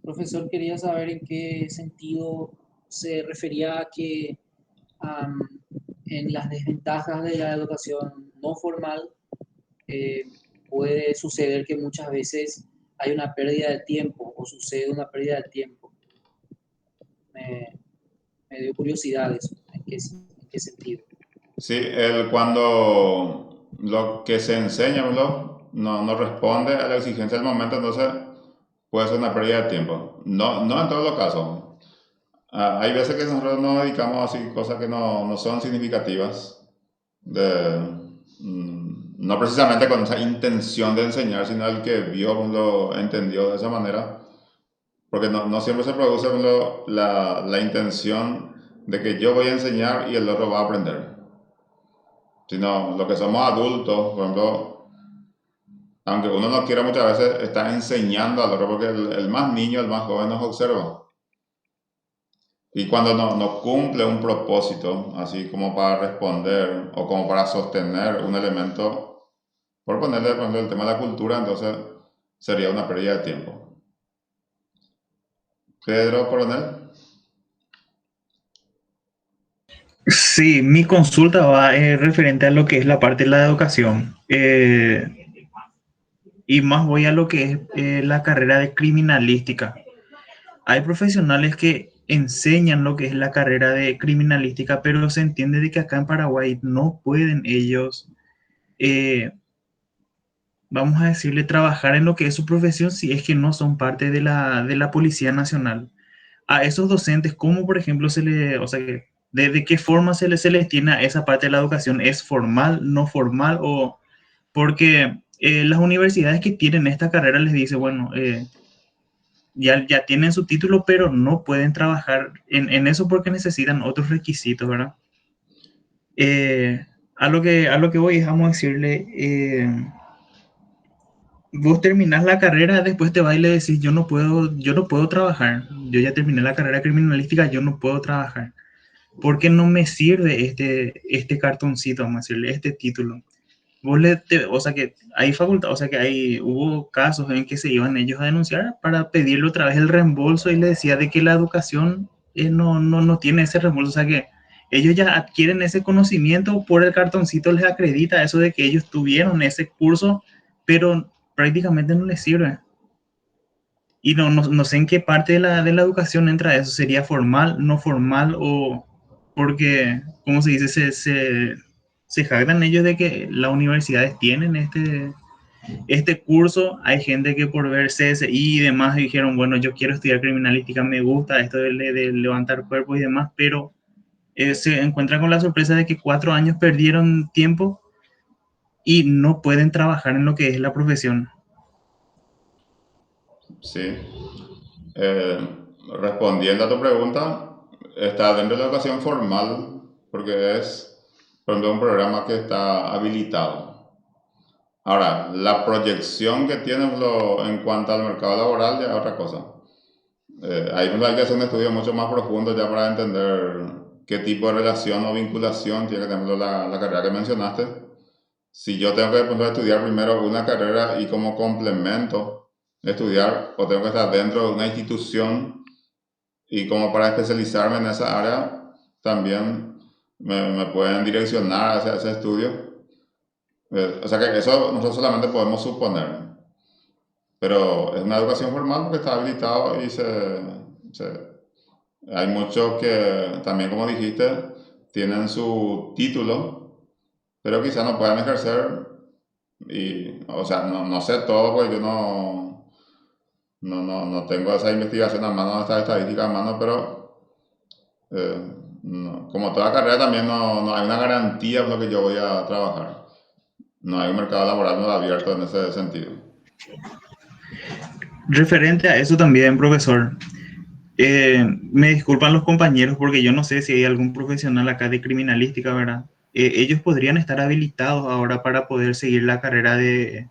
Profesor, quería saber en qué sentido se refería a que am, en las desventajas de la educación no formal eh, puede suceder que muchas veces hay una pérdida de tiempo o sucede una pérdida de tiempo. Me, me dio curiosidad eso, en qué sentido. Sí, cuando lo que se enseña no responde a la exigencia del momento, entonces puede ser una pérdida de tiempo. No en todos los casos. Hay veces que nosotros nos dedicamos así cosas que no son significativas, no precisamente con esa intención de enseñar, sino el que vio, lo entendió de esa manera, porque no siempre se produce la intención de que yo voy a enseñar y el otro va a aprender. Sino lo que somos adultos, por ejemplo, aunque uno no quiera muchas veces, está enseñando al otro, porque el más niño, el más joven nos observa. Y cuando no cumple un propósito, así como para responder o como para sostener un elemento, por ponerle, por ejemplo, el tema de la cultura, entonces sería una pérdida de tiempo. Pedro Coronel. Sí, mi consulta va referente a lo que es la parte de la educación. Y más voy a lo que es la carrera de criminalística. Hay profesionales que enseñan lo que es la carrera de criminalística, pero se entiende de que acá en Paraguay no pueden ellos, eh, vamos a decirle, trabajar en lo que es su profesión si es que no son parte de la Policía Nacional. A esos docentes, ¿cómo por ejemplo o sea, de qué forma se les tiene a esa parte de la educación? ¿Es formal, no formal? O porque las universidades que tienen esta carrera les dice, bueno, ya tienen su título, pero no pueden trabajar en eso porque necesitan otros requisitos, ¿verdad? A lo que voy es, vamos a decirle, vos terminás la carrera, después te vas y le decís, yo no puedo trabajar, yo ya terminé la carrera criminalística, yo no puedo trabajar, porque no me sirve este cartoncito, vamos a decirle, este título. O sea que hay facultad, o sea que hubo casos en que se iban ellos a denunciar para pedirle otra vez el reembolso y le decía de que la educación no tiene ese reembolso, o sea que ellos ya adquieren ese conocimiento por el cartoncito, les acredita eso de que ellos tuvieron ese curso, pero prácticamente no les sirve. Y no sé en qué parte de la educación entra eso, sería formal, no formal o porque, ¿cómo se dice? Se jactan ellos de que las universidades tienen este curso. Hay gente que por ver CSI y demás dijeron, bueno, yo quiero estudiar criminalística, me gusta esto de levantar cuerpos y demás, pero se encuentran con la sorpresa de que 4 años perdieron tiempo y no pueden trabajar en lo que es la profesión. Sí. Respondiendo a tu pregunta, está dentro de la educación formal porque es, por ejemplo, un programa que está habilitado. Ahora, la proyección que tiene en cuanto al mercado laboral ya es otra cosa. Ahí hay que hacer un estudio mucho más profundo ya para entender qué tipo de relación o vinculación tiene, por ejemplo, la carrera que mencionaste. Si yo tengo que, por ejemplo, estudiar primero una carrera y como complemento estudiar, o tengo que estar dentro de una institución y como para especializarme en esa área, también me pueden direccionar hacia ese estudio. O sea que eso nosotros solamente podemos suponer, pero es una educación formal porque está habilitado y hay muchos que también, como dijiste, tienen su título, pero quizás no puedan ejercer y, o sea, no sé todo porque yo no tengo esa investigación a mano, esta estadística a mano, pero como toda carrera también no hay una garantía de lo que yo voy a trabajar. No hay un mercado laboral muy abierto en ese sentido. Referente a eso también, profesor, me disculpan los compañeros porque yo no sé si hay algún profesional acá de criminalística, ¿verdad? Ellos podrían estar habilitados ahora para poder seguir la carrera de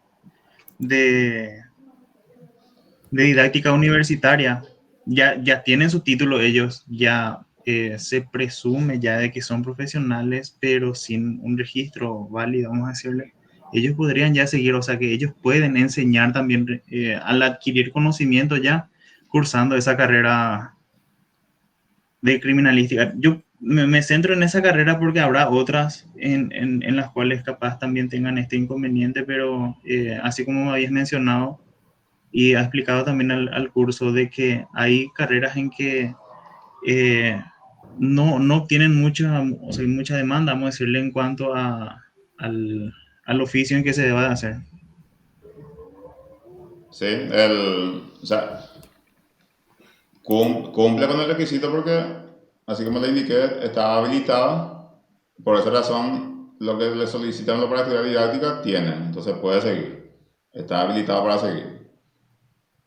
de didáctica universitaria, ya tienen su título ellos, ya se presume ya de que son profesionales, pero sin un registro válido, vamos a decirle. Ellos podrían ya seguir, o sea que ellos pueden enseñar también al adquirir conocimiento ya cursando esa carrera de criminalística. Yo me centro en esa carrera porque habrá otras en las cuales capaz también tengan este inconveniente, pero así como me habías mencionado y ha explicado también al curso de que hay carreras en que no tienen mucha, o sea, mucha demanda, vamos a decirle, en cuanto al oficio en que se deba de hacer. Sí, o sea, cumple con el requisito porque, así como le indiqué, está habilitada. Por esa razón, lo que le solicitan para estudiar didáctica tiene, entonces puede seguir. Está habilitado para seguir.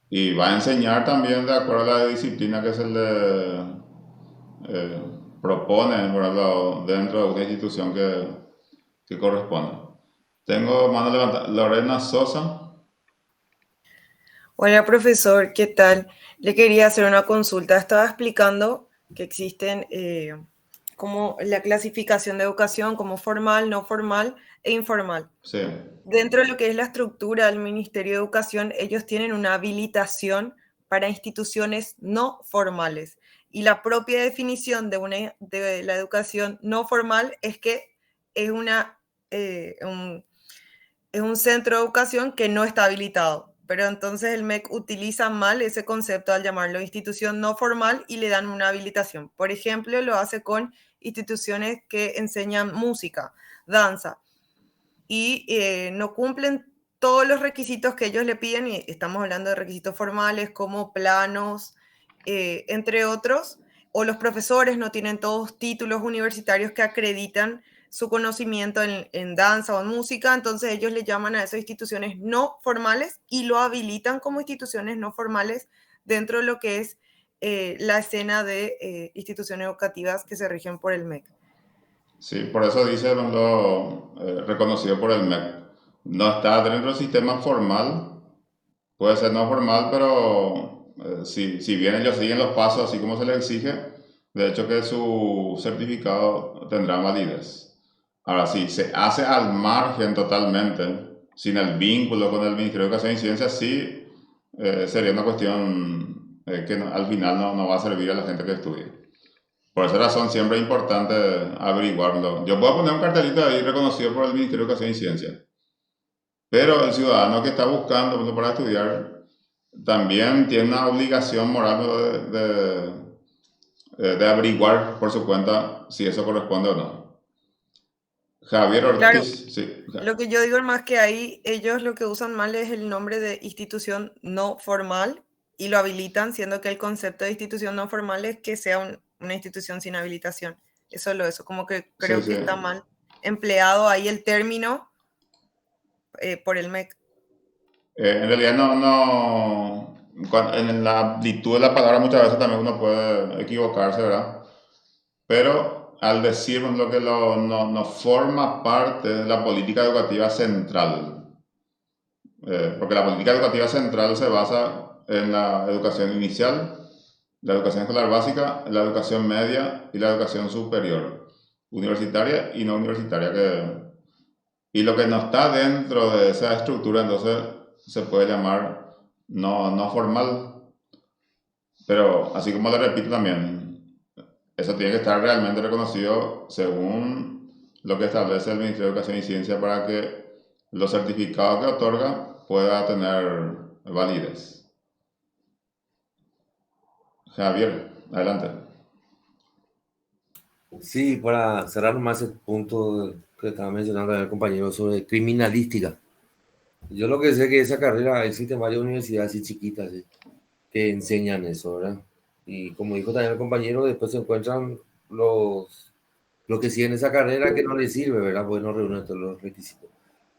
Y va a enseñar también de acuerdo a la disciplina que se le propone, por ejemplo, dentro de una institución que corresponde. Tengo mano levantada. Lorena Sosa. Hola, profesor, ¿qué tal? Le quería hacer una consulta. Estaba explicando que existen como la clasificación de educación como formal, no formal e informal. Sí. Dentro de lo que es la estructura del Ministerio de Educación, ellos tienen una habilitación para instituciones no formales. Y la propia definición de la educación no formal es que es es un centro de educación que no está habilitado. Pero entonces el MEC utiliza mal ese concepto al llamarlo institución no formal y le dan una habilitación. Por ejemplo, lo hace con instituciones que enseñan música, danza, y no cumplen todos los requisitos que ellos le piden, y estamos hablando de requisitos formales como planos, entre otros, o los profesores no tienen todos títulos universitarios que acreditan su conocimiento en danza o en música, entonces ellos le llaman a esas instituciones no formales y lo habilitan como instituciones no formales dentro de lo que es la escena de instituciones educativas que se rigen por el MEC. Sí, por eso dice lo reconocido por el MEC. No está dentro del sistema formal, puede ser no formal, pero si bien ellos siguen los pasos así como se les exige, de hecho que su certificado tendrá validez. Ahora, si se hace al margen totalmente, sin el vínculo con el Ministerio de Educación y Ciencia, sí sería una cuestión que al final no va a servir a la gente que estudie. Por esa razón siempre es importante averiguarlo. Yo puedo poner un cartelito ahí reconocido por el Ministerio de Educación y Ciencia, pero el ciudadano que está buscando para estudiar también tiene una obligación moral de averiguar por su cuenta si eso corresponde o no. Javier Ortiz, claro, sí. Lo que yo digo es más que ahí ellos lo que usan mal es el nombre de institución no formal y lo habilitan, siendo que el concepto de institución no formal es que sea una institución sin habilitación. Eso como que creo Sí, que sí. está mal empleado ahí el término por el MEC. En realidad en la amplitud de la palabra muchas veces también uno puede equivocarse, ¿verdad? Pero al decirnos lo que no forma parte de la política educativa central, porque la política educativa central se basa en la educación inicial, la educación escolar básica, la educación media y la educación superior, universitaria y no universitaria. Y lo que no está dentro de esa estructura, entonces se puede llamar no formal. Pero así como le repito también, eso tiene que estar realmente reconocido según lo que establece el Ministerio de Educación y Ciencia para que los certificados que otorga pueda tener validez. Javier, adelante. Sí, para cerrar más el punto que estaba mencionando el compañero sobre criminalística. Yo lo que sé es que esa carrera existen varias universidades así chiquitas que enseñan eso, ¿verdad? Y como dijo también el compañero, después se encuentran los que siguen esa carrera que no les sirve, ¿verdad? Porque no reúnen todos los requisitos.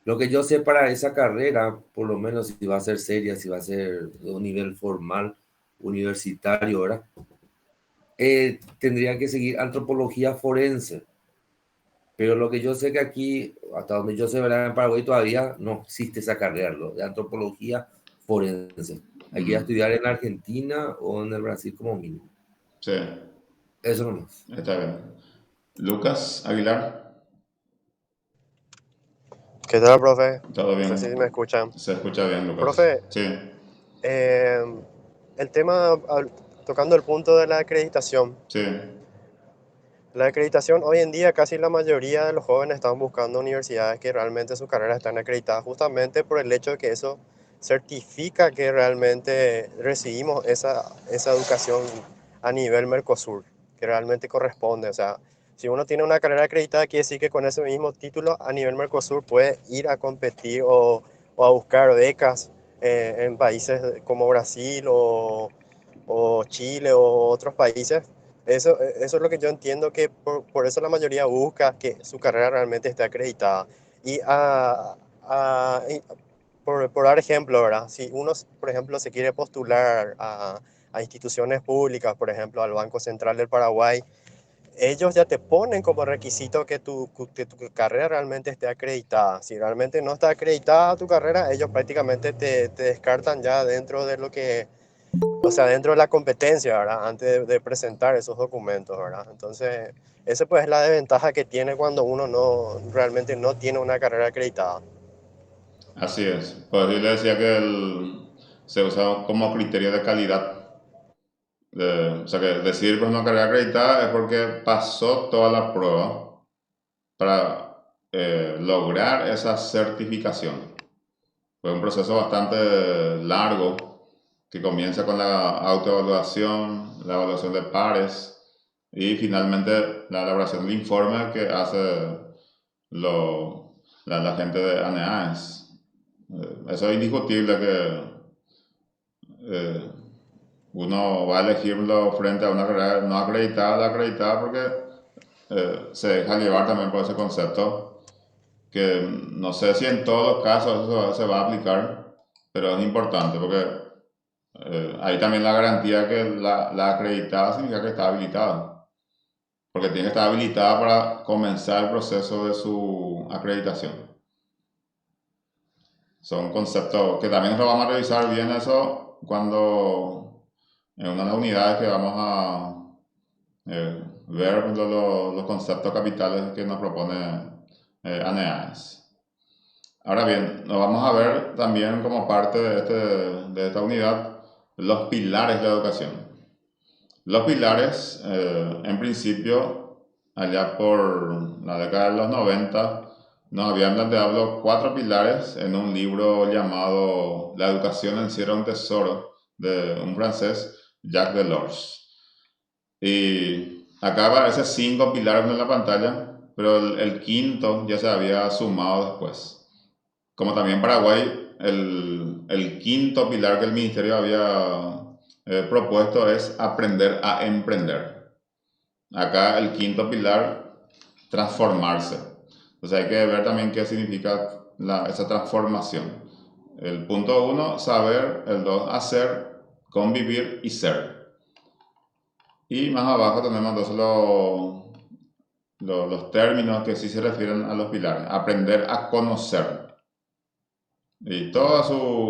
Lo que yo sé para esa carrera, por lo menos si va a ser seria, si va a ser de un nivel formal, universitario, ¿verdad? Tendría que seguir antropología forense. Pero lo que yo sé que aquí, hasta donde yo sé, ¿verdad? En Paraguay todavía no existe esa carrera, lo de antropología forense. Hay que ir a estudiar en Argentina o en el Brasil como mínimo. Sí, Eso nomás. está bien. Lucas Aguilar, ¿Qué tal, profe? todo No sé si bien. me escuchan. Se escucha bien, Lucas. Profe, Sí, el tema, tocando el punto de la acreditación. sí, La acreditación, hoy en día casi la mayoría de los jóvenes están buscando universidades que realmente sus carreras están acreditadas, justamente por el hecho de que eso certifica que realmente recibimos esa educación a nivel Mercosur, que realmente corresponde. O sea, si uno tiene una carrera acreditada, quiere decir que con ese mismo título a nivel Mercosur puede ir a competir o a buscar becas en países como Brasil o Chile o otros países. Eso es lo que yo entiendo, que por eso la mayoría busca que su carrera realmente esté acreditada. Y por dar ejemplo, ¿verdad? Si uno, por ejemplo, se quiere postular a instituciones públicas, por ejemplo, al Banco Central del Paraguay, ellos ya te ponen como requisito que tu carrera realmente esté acreditada. Si realmente no está acreditada tu carrera, ellos prácticamente te descartan ya dentro de lo que, o sea, dentro de la competencia, ¿verdad? Antes de presentar esos documentos, ¿verdad? Entonces, esa pues es la desventaja que tiene cuando uno realmente no tiene una carrera acreditada. así es. Pues yo le decía que se usa como criterio de calidad. O sea, que decir pues una carrera acreditada es porque pasó toda la prueba para lograr esa certificación. Fue un proceso bastante largo que comienza con la autoevaluación, la evaluación de pares y finalmente la elaboración del informe que hace la gente de ANEAES. Eso es indiscutible que uno va a elegirlo frente a una carrera no acreditada, la acreditada, porque se deja llevar también por ese concepto que no sé si en todos los casos eso se va a aplicar, pero es importante porque hay también la garantía que la acreditada significa que está habilitada, porque tiene que estar habilitada para comenzar el proceso de su acreditación. Son conceptos que también nos lo vamos a revisar bien eso cuando en una de las unidades que vamos a ver los conceptos capitales que nos propone ANEAES. Ahora bien, nos vamos a ver también como parte de esta unidad los pilares de la educación. Los pilares, en principio, allá por la década de los 90, nos habían planteado 4 pilares en un libro llamado La educación encierra un tesoro, de un francés, Jacques Delors. Y acá aparece 5 pilares en la pantalla, pero el quinto ya se había sumado después. Como también Paraguay, el quinto pilar que el ministerio había propuesto es aprender a emprender. Acá el quinto pilar, transformarse. Entonces hay que ver también qué significa esa transformación. El punto 1, saber. El 2, hacer, convivir y ser. Y más abajo tenemos entonces los términos que sí se refieren a los pilares. Aprender a conocer. Y todos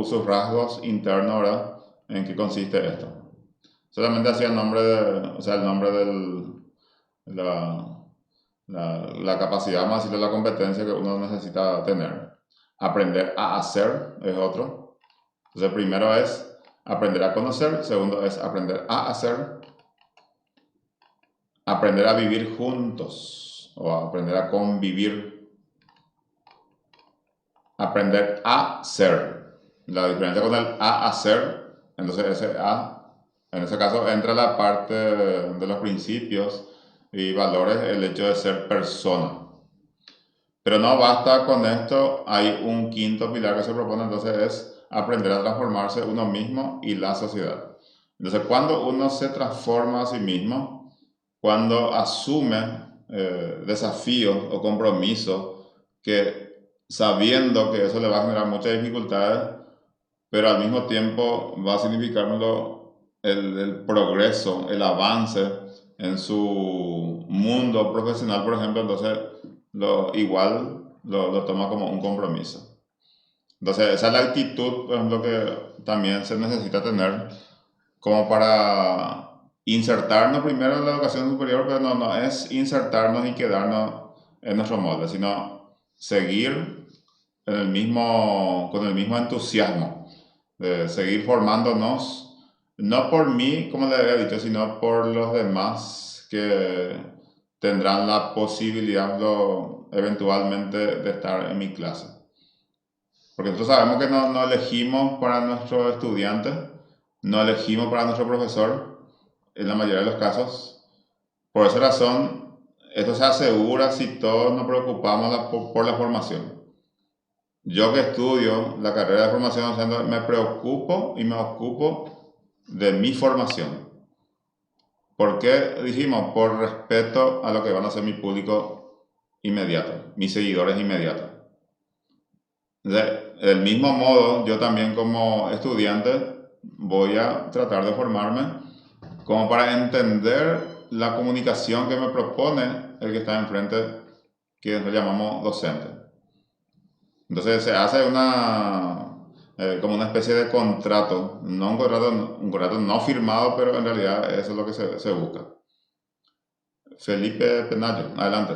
sus rasgos internos, ¿verdad? ¿En qué consiste esto? Solamente hacía el nombre la capacidad, más decirlo, la competencia que uno necesita tener. Aprender a hacer es otro. Entonces, primero es aprender a conocer, segundo es aprender a hacer, aprender a vivir juntos o aprender a convivir. Aprender a ser. La diferencia con el a hacer, entonces ese a, en ese caso entra la parte de los principios y valores, el hecho de ser persona. Pero no basta con esto, hay un quinto pilar que se propone, entonces es aprender a transformarse uno mismo y la sociedad. Entonces cuando uno se transforma a sí mismo, cuando asume desafíos o compromisos que sabiendo que eso le va a generar muchas dificultades, pero al mismo tiempo va a significar el progreso, el avance en su mundo profesional, por ejemplo, entonces lo toma como un compromiso. Entonces esa es la actitud, por ejemplo, que también se necesita tener como para insertarnos primero en la educación superior, pero no es insertarnos y quedarnos en nuestro molde, sino seguir con el mismo entusiasmo, de seguir formándonos, no por mí, como le había dicho, sino por los demás que tendrán la posibilidad eventualmente de estar en mi clase. Porque nosotros sabemos que no elegimos para nuestros estudiantes, no elegimos para nuestro profesor, en la mayoría de los casos. Por esa razón, esto se asegura si todos nos preocupamos por la formación. Yo que estudio la carrera de formación docente, me preocupo y me ocupo de mi formación. ¿Por qué dijimos? Por respeto a lo que van a ser mi público inmediato, mis seguidores inmediatos. Del mismo modo, yo también como estudiante voy a tratar de formarme como para entender la comunicación que me propone el que está enfrente, que le llamamos docente. Entonces se hace como una especie de contrato, no un contrato no firmado, pero en realidad eso es lo que se busca. Felipe Penayo, adelante.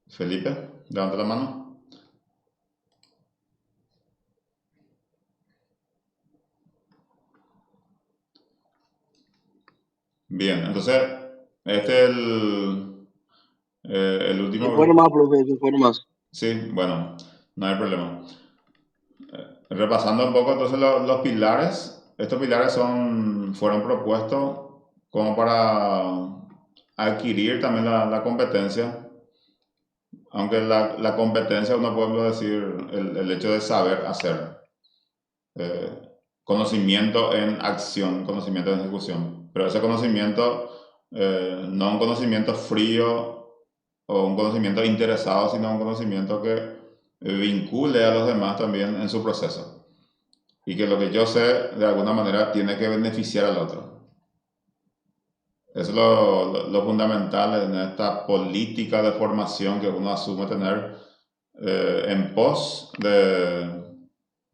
Felipe, levanta la mano. Bien, entonces, este es el último. Se fueron más, profe, se fueron más. Sí, bueno, no hay problema. Repasando un poco, entonces, los pilares. Estos pilares fueron propuestos como para adquirir también la competencia. Aunque la competencia, uno puede decir el hecho de saber hacer. Conocimiento en acción, conocimiento en ejecución. Pero ese conocimiento, no un conocimiento frío o un conocimiento interesado, sino un conocimiento que vincule a los demás también en su proceso. Y que lo que yo sé, de alguna manera, tiene que beneficiar al otro. Eso es lo fundamental en esta política de formación que uno asume tener en pos de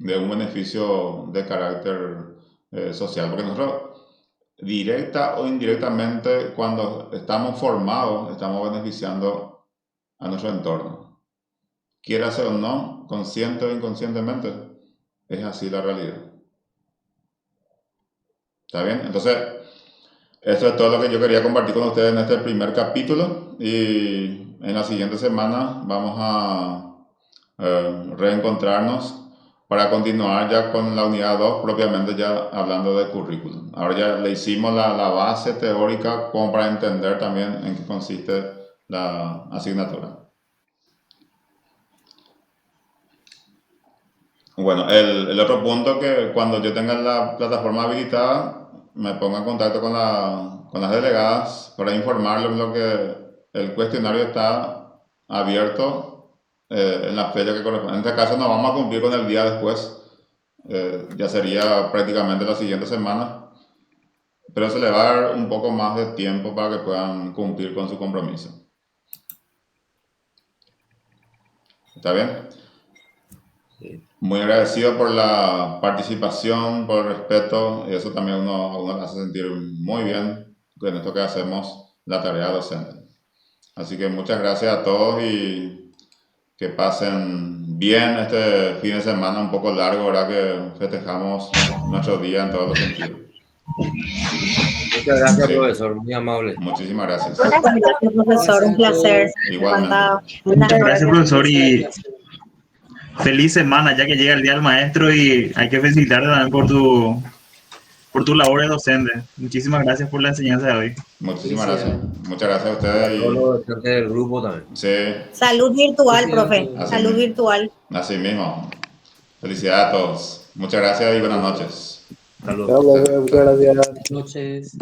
un beneficio de carácter social. Porque nosotros, directa o indirectamente, cuando estamos formados, estamos beneficiando a nuestro entorno. Quiera ser o no, consciente o inconscientemente, es así la realidad. ¿Está bien? Entonces, eso es todo lo que yo quería compartir con ustedes en este primer capítulo, y en la siguiente semana vamos a reencontrarnos para continuar ya con la unidad 2, propiamente ya hablando de currículum. Ahora ya le hicimos la base teórica como para entender también en qué consiste la asignatura. Bueno, el otro punto, que cuando yo tenga la plataforma habilitada, me ponga en contacto con las delegadas para informarles lo que el cuestionario está abierto en la fecha que corresponde. En este caso no vamos a cumplir con el día después, ya sería prácticamente la siguiente semana, pero se le va a dar un poco más de tiempo para que puedan cumplir con su compromiso. ¿Está bien? Sí. Muy agradecido por la participación, por el respeto, y eso también uno hace sentir muy bien en esto que hacemos, la tarea docente. Así que muchas gracias a todos y que pasen bien este fin de semana un poco largo, ¿verdad? Que festejamos nuestro día en todos los sentidos. Muchas gracias, Sí. profesor, muy amable. Muchísimas gracias. Gracias, profesor, un placer. Igualmente. Muchas gracias, profesor, y feliz semana, ya que llega el Día del Maestro, y hay que felicitarte también por tu labor de docente. Muchísimas gracias por la enseñanza de hoy. Muchísimas gracias. Muchas gracias a ustedes. Todos los docentes del grupo también. Sí, Salud virtual, profe. Así Salud mismo. virtual. Así mismo. Felicidades a todos. Muchas gracias y buenas noches. Saludos. Muchas gracias. Buenas noches.